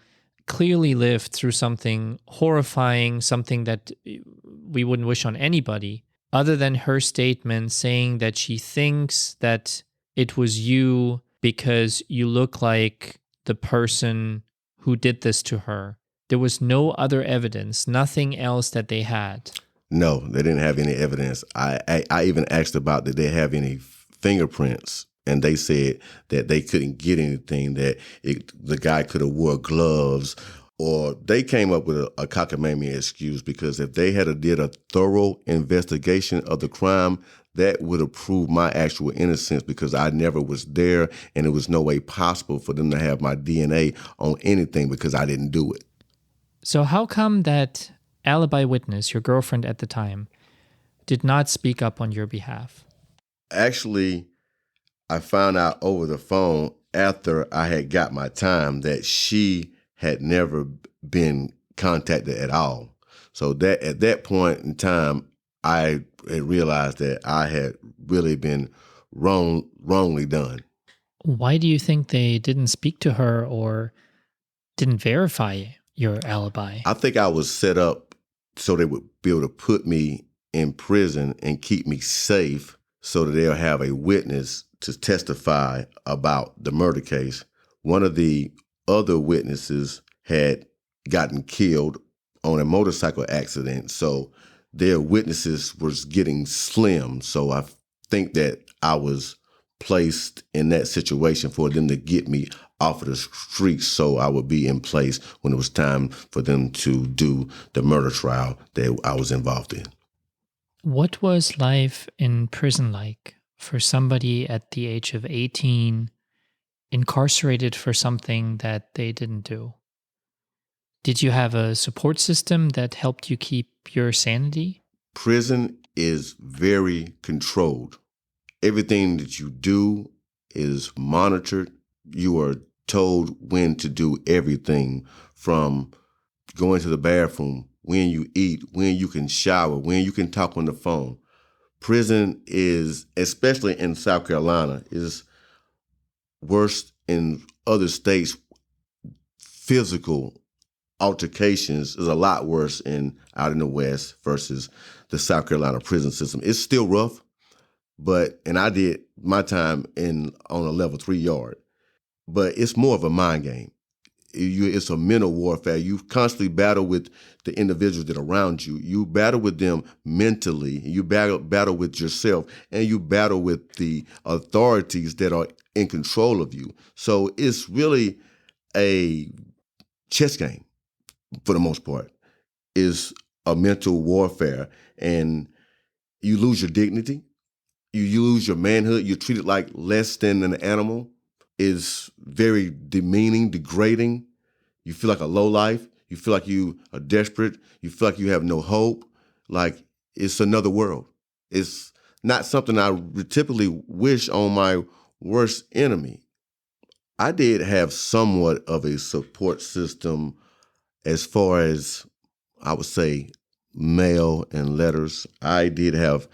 clearly lived through something horrifying, something that we wouldn't wish on anybody, other than her statement saying that she thinks that it was you because you look like the person who did this to her, there was no other evidence, nothing else that they had? No, they didn't have any evidence. I even asked about did they have any fingerprints, and they said that they couldn't get anything, that the guy could have wore gloves, or they came up with a cockamamie excuse, because if they had did a thorough investigation of the crime, that would have proved my actual innocence, because I never was there, and it was no way possible for them to have my DNA on anything because I didn't do it. So how come that alibi witness, your girlfriend at the time, did not speak up on your behalf? Actually, I found out over the phone after I had got my time that she had never been contacted at all. So that at that point in time, I had realized that I had really been wrongly done. Why do you think they didn't speak to her or didn't verify your alibi? I think I was set up so they would be able to put me in prison and keep me safe, so that they'll have a witness to testify about the murder case. One of the other witnesses had gotten killed on a motorcycle accident, so their witnesses was getting slim. So I think that I was placed in that situation for them to get me off of the streets, so I would be in place when it was time for them to do the murder trial that I was involved in. What was life in prison like for somebody at the age of 18, incarcerated for something that they didn't do? Did you have a support system that helped you keep your sanity? Prison is very controlled. Everything that you do is monitored. You are told when to do everything, from going to the bathroom, when you eat, when you can shower, when you can talk on the phone. Prison is, especially in South Carolina, is worse in other states, physical altercations is a lot worse out in the West versus the South Carolina prison system. It's still rough, and I did my time on a level 3 yard, but it's more of a mind game. It's a mental warfare. You constantly battle with the individuals that are around you. You battle with them mentally. You battle with yourself, and you battle with the authorities that are in control of you. So it's really a chess game for the most part. Is a mental warfare, and you lose your dignity. You lose your manhood. You're treated like less than an animal. Is very demeaning, degrading. You feel like a lowlife. You feel like you are desperate. You feel like you have no hope. Like it's another world. It's not something I typically wish on my worst enemy. I did have somewhat of a support system as far as, I would say, mail and letters. I did have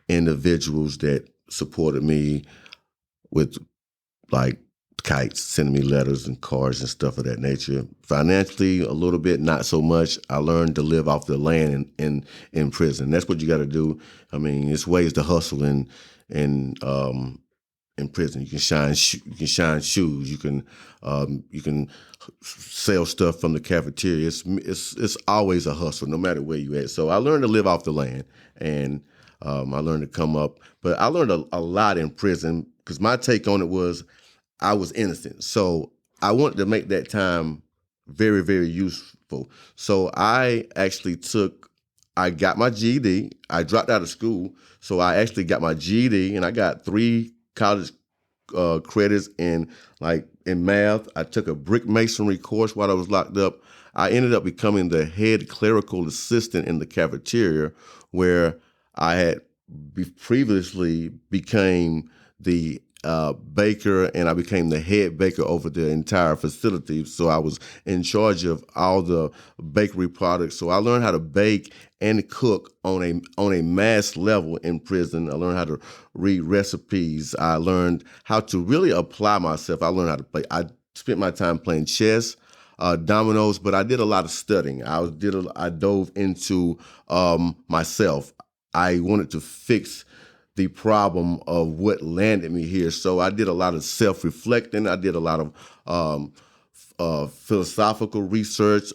individuals that supported me with like kites, sending me letters and cards and stuff of that nature. Financially, a little bit, not so much. I learned to live off the land in prison. That's what you got to do. I mean, it's ways to hustle in prison. You can shine shoes. You can sell stuff from the cafeteria. It's always a hustle, no matter where you at. So I learned to live off the land, and I learned to come up. But I learned a lot in prison because my take on it was I was innocent. So I wanted to make that time very, very useful. So I got my GED. I dropped out of school. So I actually got my GED, and I got 3 college credits in math. I took a brick masonry course while I was locked up. I ended up becoming the head clerical assistant in the cafeteria, where I had previously became the baker, and I became the head baker over the entire facility. So I was in charge of all the bakery products. So I learned how to bake and cook on a mass level in prison. I learned how to read recipes. I learned how to really apply myself. I learned how to play. I spent my time playing chess, dominoes, but I did a lot of studying. I dove into myself. I wanted to fix the problem of what landed me here. So I did a lot of self-reflecting. I did a lot of philosophical research.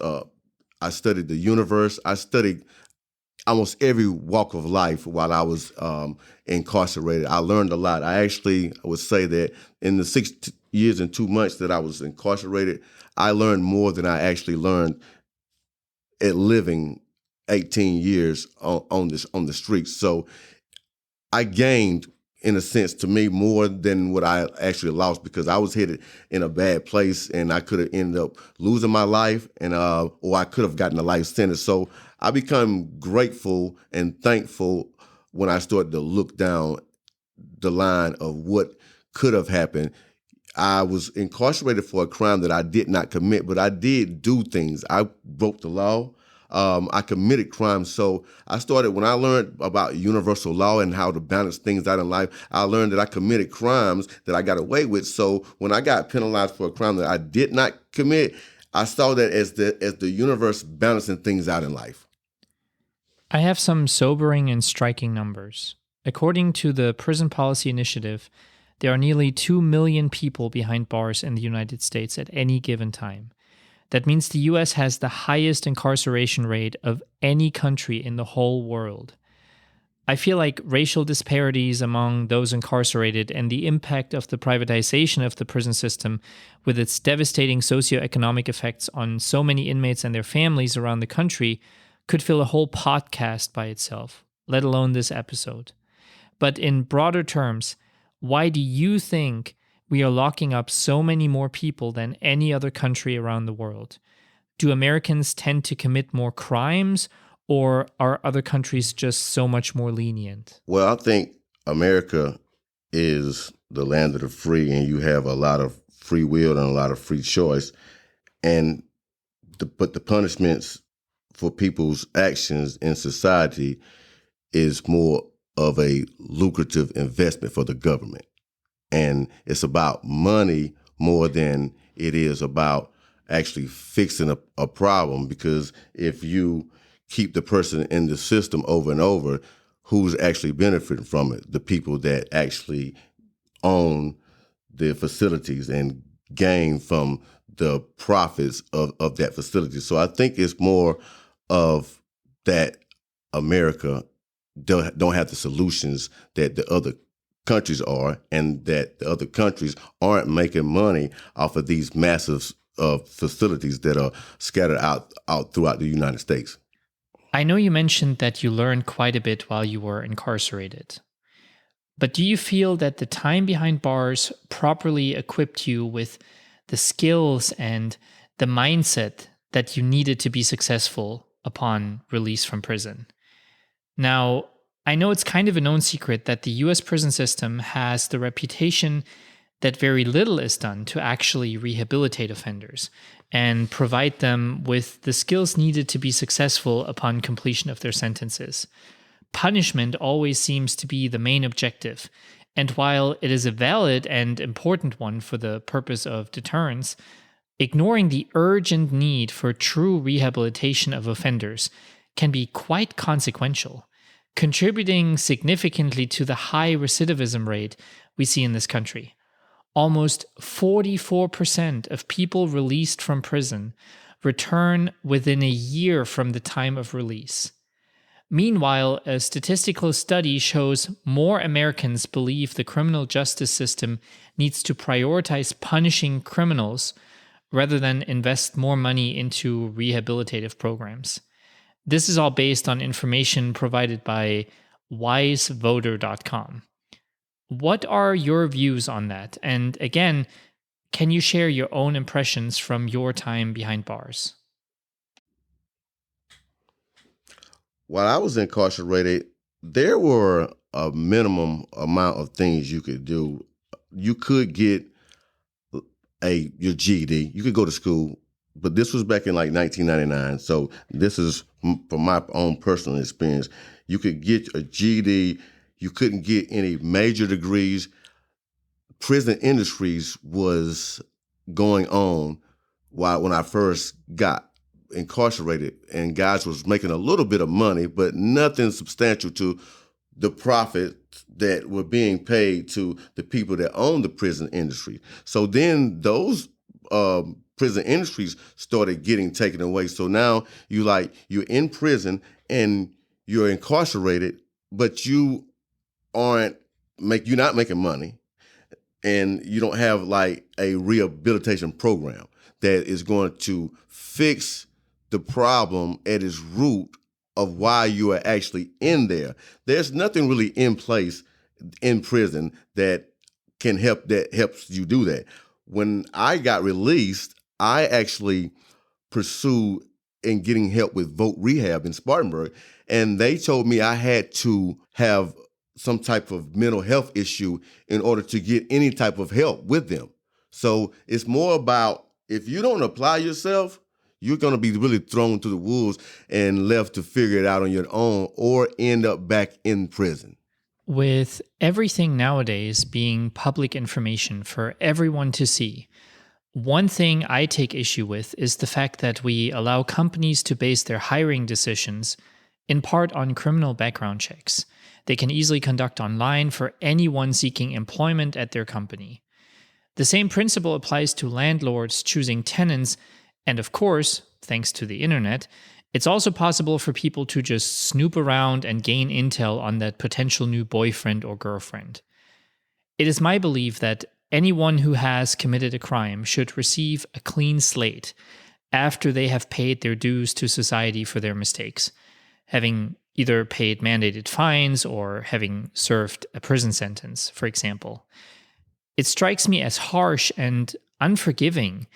I studied the universe. I studied almost every walk of life while I was incarcerated. I learned a lot. I would say that in the 6 years and 2 months that I was incarcerated, I learned more than I actually learned at living 18 years on the streets. So I gained, in a sense, to me, more than what I actually lost, because I was headed in a bad place, and I could have ended up losing my life, or I could have gotten a life sentence. So I become grateful and thankful when I started to look down the line of what could have happened. I was incarcerated for a crime that I did not commit, but I did do things. I broke the law. I committed crimes. So I started, when I learned about universal law and how to balance things out in life, I learned that I committed crimes that I got away with. So when I got penalized for a crime that I did not commit, I saw that as the universe balancing things out in life. I have some sobering and striking numbers. According to the Prison Policy Initiative, there are nearly 2 million people behind bars in the United States at any given time. That means the US has the highest incarceration rate of any country in the whole world. I feel like racial disparities among those incarcerated and the impact of the privatization of the prison system, with its devastating socioeconomic effects on so many inmates and their families around the country, could fill a whole podcast by itself, let alone this episode. But in broader terms, why do you think we are locking up so many more people than any other country around the world? Do Americans tend to commit more crimes, or are other countries just so much more lenient? Well, I think America is the land of the free, and you have a lot of free will and a lot of free choice. But the punishments for people's actions in society is more of a lucrative investment for the government. And it's about money more than it is about actually fixing a problem. Because if you keep the person in the system over and over, who's actually benefiting from it? The people that actually own the facilities and gain from the profits of that facility. So I think it's more of that America don't have the solutions that the other countries are, and that the other countries aren't making money off of these massive facilities that are scattered out throughout the United States. I know you mentioned that you learned quite a bit while you were incarcerated. But do you feel that the time behind bars properly equipped you with the skills and the mindset that you needed to be successful upon release from prison? Now, I know it's kind of a known secret that the US prison system has the reputation that very little is done to actually rehabilitate offenders and provide them with the skills needed to be successful upon completion of their sentences. Punishment always seems to be the main objective, and while it is a valid and important one for the purpose of deterrence, ignoring the urgent need for true rehabilitation of offenders can be quite consequential, contributing significantly to the high recidivism rate we see in this country. Almost 44% of people released from prison return within a year from the time of release. Meanwhile, a statistical study shows more Americans believe the criminal justice system needs to prioritize punishing criminals rather than invest more money into rehabilitative programs. This is all based on information provided by wisevoter.com. What are your views on that? And again, can you share your own impressions from your time behind bars? While I was incarcerated, there were a minimum amount of things you could do. You could get your GED. You could go to school, but this was back in like 1999. So this is from my own personal experience. You could get a GED. You couldn't get any major degrees. Prison industries was going on when I first got incarcerated, and guys was making a little bit of money, but nothing substantial to the profit that were being paid to the people that own the prison industry. So then those prison industries started getting taken away. So now you're in prison and you're incarcerated, but you're not making money, and you don't have like a rehabilitation program that is going to fix the problem at its root of why you are actually in there. There's nothing really in place in prison that helps you do that. When I got released, I actually pursued in getting help with Vote Rehab in Spartanburg, and they told me I had to have some type of mental health issue in order to get any type of help with them. So it's more about, if you don't apply yourself, you're going to be really thrown to the wolves and left to figure it out on your own, or end up back in prison. With everything nowadays being public information for everyone to see, one thing I take issue with is the fact that we allow companies to base their hiring decisions in part on criminal background checks they can easily conduct online for anyone seeking employment at their company. The same principle applies to landlords choosing tenants, and of course, thanks to the internet, it's also possible for people to just snoop around and gain intel on that potential new boyfriend or girlfriend. It is my belief that anyone who has committed a crime should receive a clean slate after they have paid their dues to society for their mistakes, having either paid mandated fines or having served a prison sentence, for example. It strikes me as harsh and unforgiving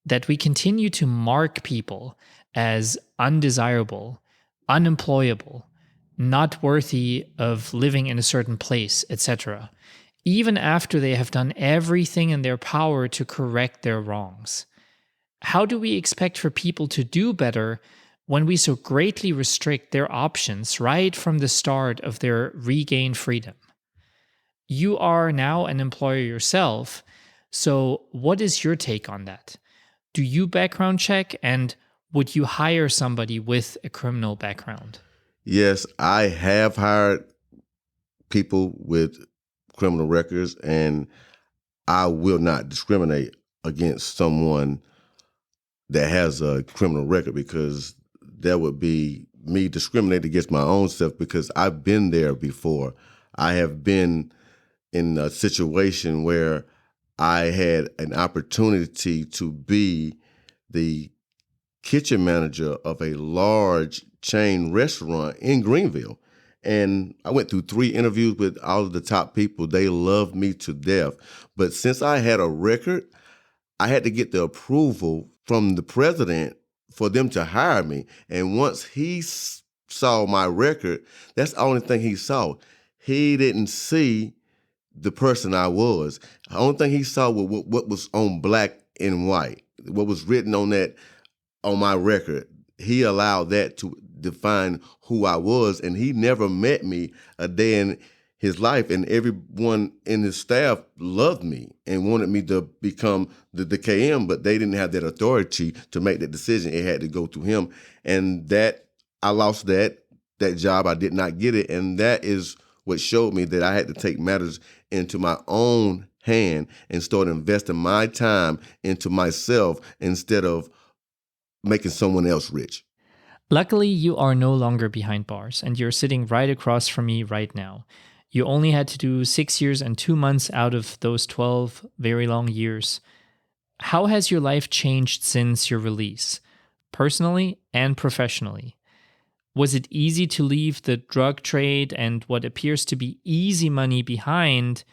that we continue to mark people as undesirable, unemployable, not worthy of living in a certain place, etc., even after they have done everything in their power to correct their wrongs. How do we expect for people to do better when we so greatly restrict their options right from the start of their regained freedom? You are now an employer yourself, So, what is your take on that? Do you background check, and would you hire somebody with a criminal background? Yes, I have hired people with criminal records, and I will not discriminate against someone that has a criminal record, because that would be me discriminating against my own self, because I've been there before. I have been in a situation where I had an opportunity to be the kitchen manager of a large chain restaurant in Greenville. And I went through 3 interviews with all of the top people. They loved me to death. But since I had a record, I had to get the approval from the president for them to hire me. And once he saw my record, that's the only thing he saw. He didn't see the person I was. The only thing he saw was what was on black and white, what was written on my record. He allowed that to define who I was, and he never met me a day in his life, and everyone in his staff loved me and wanted me to become the KM, but they didn't have that authority to make that decision. It had to go through him, and that I lost that job. I did not get it, and that is what showed me that I had to take matters into my own hand and start investing my time into myself instead of making someone else rich. Luckily, you are no longer behind bars, and you're sitting right across from me right now. You only had to do 6 years and 2 months out of those 12 very long years. How has your life changed since your release, personally and professionally? Was it easy to leave the drug trade and what appears to be easy money behind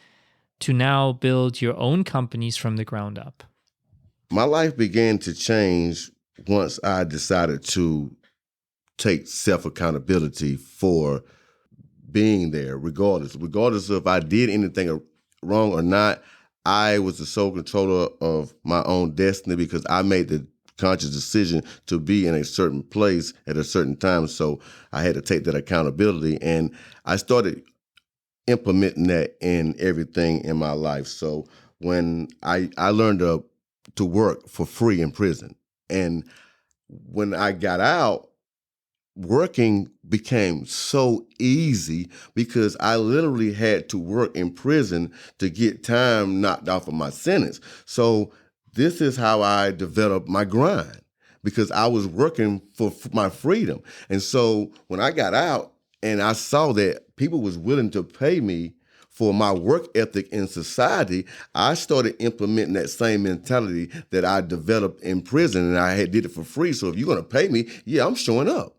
to now build your own companies from the ground up? My life began to change once I decided to take self-accountability for being there, regardless of if I did anything wrong or not. I was the sole controller of my own destiny because I made the conscious decision to be in a certain place at a certain time. So I had to take that accountability, and I started implementing that in everything in my life. So when I learned to work for free in prison, and when I got out, working became so easy because I literally had to work in prison to get time knocked off of my sentence. So this is how I developed my grind, because I was working for my freedom. And so when I got out and I saw that people was willing to pay me for my work ethic in society, I started implementing that same mentality that I developed in prison, and I did it for free. So if you're going to pay me, yeah, I'm showing up.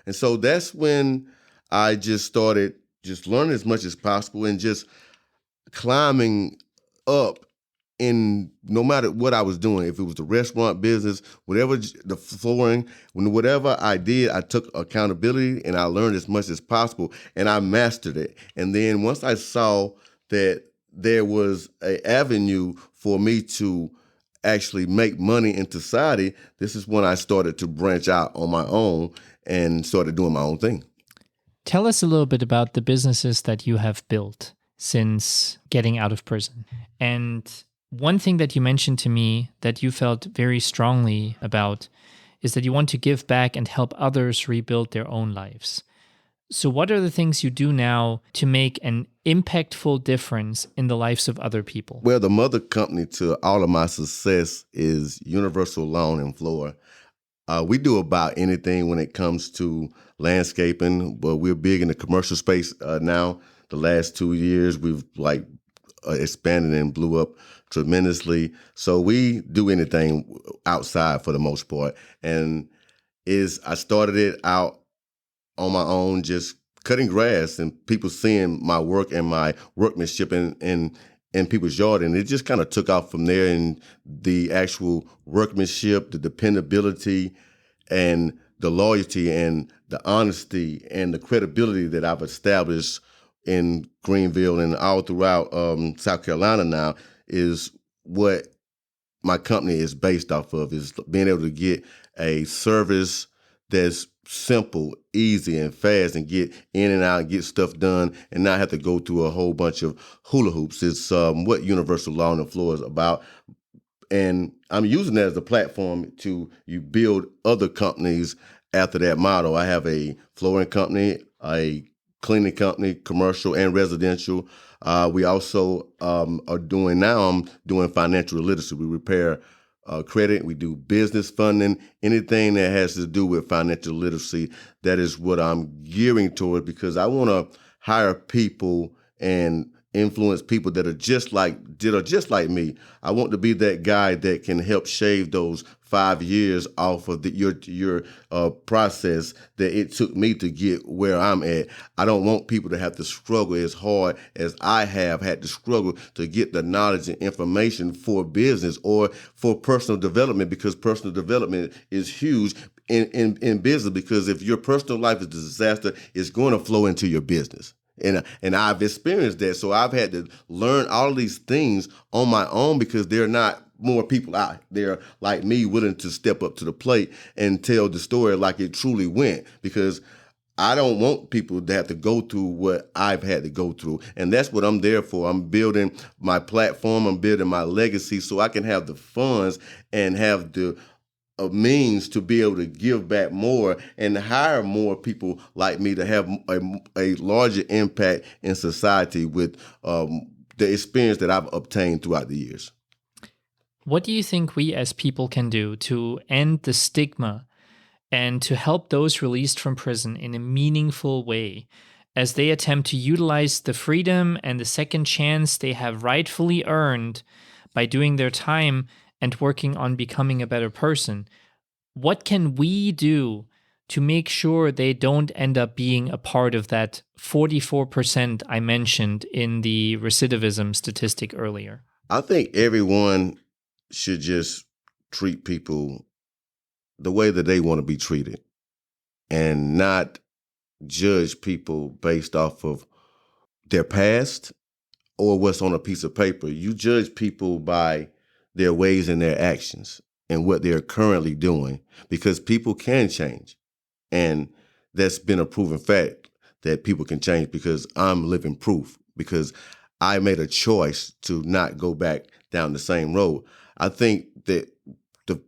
And so that's when I just started just learning as much as possible and just climbing up in no matter what I was doing. If it was the restaurant business, whatever, the flooring, whatever I did, I took accountability and I learned as much as possible and I mastered it. And then once I saw that there was an avenue for me to actually make money in society, this is when I started to branch out on my own and started doing my own thing. Tell us a little bit about the businesses that you have built since getting out of prison. And one thing that you mentioned to me that you felt very strongly about is that you want to give back and help others rebuild their own lives. So what are the things you do now to make an impactful difference in the lives of other people? Well, the mother company to all of my success is Universal Lawn and Floor. We do about anything when it comes to landscaping, but we're big in the commercial space now. The last 2 years, we've expanded and blew up tremendously. So we do anything outside for the most part. And I started it out on my own, just cutting grass and people seeing my work and my workmanship in people's yard. And it just kind of took off from there, and the actual workmanship, the dependability, and the loyalty and the honesty and the credibility that I've established in Greenville and all throughout South Carolina now is what my company is based off of, is being able to get a service that's simple, easy, and fast, and get in and out and get stuff done and not have to go through a whole bunch of hula hoops. It's what universal law on the floor is about. And I'm using that as a platform to build other companies after that model. I have a flooring company, a cleaning company, commercial and residential. We also I'm doing financial literacy. We repair credit. We do business funding, anything that has to do with financial literacy. That is what I'm gearing toward, because I want to hire people and influence people that are just like me. I want to be that guy that can help shave those 5 years off of your process that it took me to get where I'm at. I don't want people to have to struggle as hard as I have had to struggle to get the knowledge and information for business or for personal development, because personal development is huge in business, because if your personal life is a disaster, it's going to flow into your business. And I've experienced that. So I've had to learn all of these things on my own, because there are not more people out there like me willing to step up to the plate and tell the story like it truly went, because I don't want people to have to go through what I've had to go through. And that's what I'm there for. I'm building my platform. I'm building my legacy so I can have the funds and have the a means to be able to give back more and hire more people like me to have a larger impact in society with the experience that I've obtained throughout the years. What do you think we as people can do to end the stigma and to help those released from prison in a meaningful way as they attempt to utilize the freedom and the second chance they have rightfully earned by doing their time and working on becoming a better person? What can we do to make sure they don't end up being a part of that 44% I mentioned in the recidivism statistic earlier? I think everyone should just treat people the way that they want to be treated and not judge people based off of their past or what's on a piece of paper. You judge people by their ways and their actions and what they're currently doing, because people can change. And that's been a proven fact that people can change, because I'm living proof, because I made a choice to not go back down the same road. I think that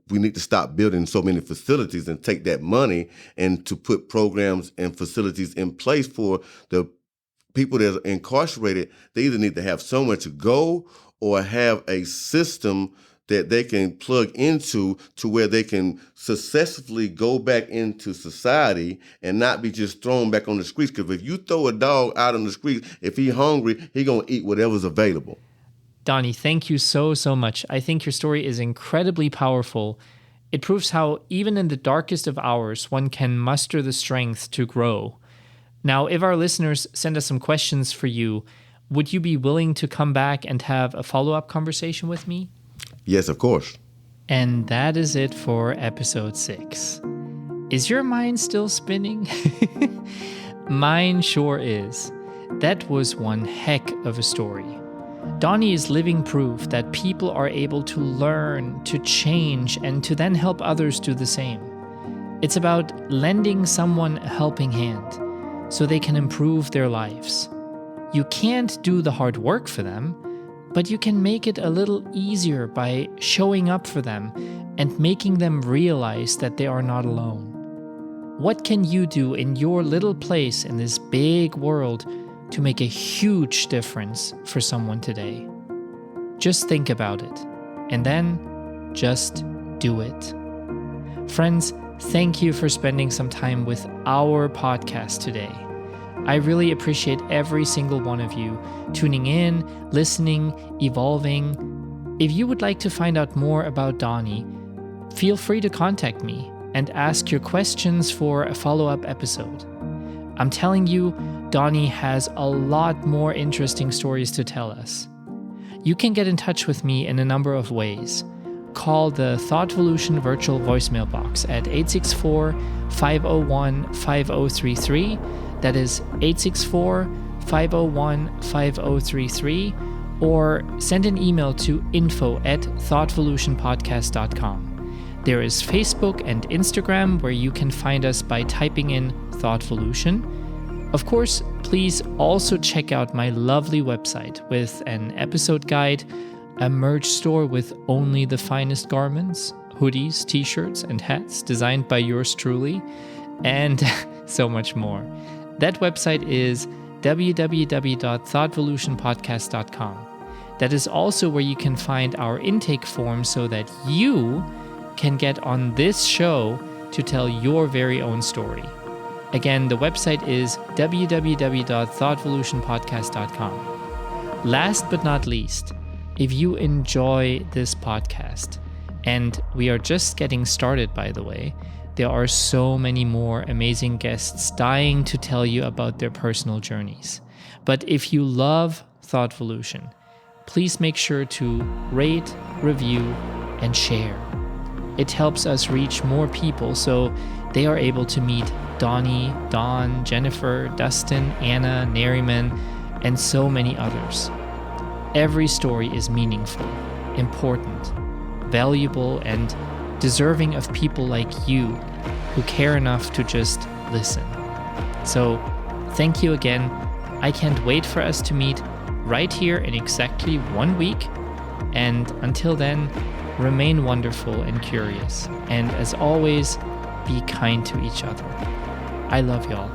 we need to stop building so many facilities and take that money and to put programs and facilities in place for the people that are incarcerated. They either need to have somewhere to go or have a system that they can plug into to where they can successfully go back into society and not be just thrown back on the streets. Because if you throw a dog out on the streets, if he's hungry, he's going to eat whatever's available. Donnie, thank you so much. I think your story is incredibly powerful. It proves how even in the darkest of hours, one can muster the strength to grow. Now, if our listeners send us some questions for you, would you be willing to come back and have a follow-up conversation with me? Yes, of course. And that is it for episode 6. Is your mind still spinning? Mine sure is. That was one heck of a story. Donnie is living proof that people are able to learn, to change, and to then help others do the same. It's about lending someone a helping hand so they can improve their lives. You can't do the hard work for them, but you can make it a little easier by showing up for them and making them realize that they are not alone. What can you do in your little place in this big world to make a huge difference for someone today? Just think about it, and then just do it. Friends, thank you for spending some time with our podcast today. I really appreciate every single one of you tuning in, listening, evolving. If you would like to find out more about Donnie, feel free to contact me and ask your questions for a follow-up episode. I'm telling you, Donnie has a lot more interesting stories to tell us. You can get in touch with me in a number of ways. Call the Thoughtvolution virtual voicemail box at 864-501-5033. That is 864-501-5033, or send an email to info@thoughtvolutionpodcast.com. There is Facebook and Instagram, where you can find us by typing in Thoughtvolution. Of course, please also check out my lovely website with an episode guide, a merch store with only the finest garments, hoodies, t-shirts, and hats designed by yours truly, and so much more. That website is www.thoughtvolutionpodcast.com. That is also where you can find our intake form so that you can get on this show to tell your very own story. Again, the website is www.thoughtvolutionpodcast.com. Last but not least, if you enjoy this podcast, and we are just getting started, by the way, there are so many more amazing guests dying to tell you about their personal journeys. But if you love Thoughtvolution, please make sure to rate, review, and share. It helps us reach more people so they are able to meet Donnie, Dawn, Jennifer, Dustin, Anna, Nariman, and so many others. Every story is meaningful, important, valuable, and deserving of people like you who care enough to just listen. So, thank you again. I can't wait for us to meet right here in exactly 1 week. And until then, remain wonderful and curious. And as always, be kind to each other. I love y'all.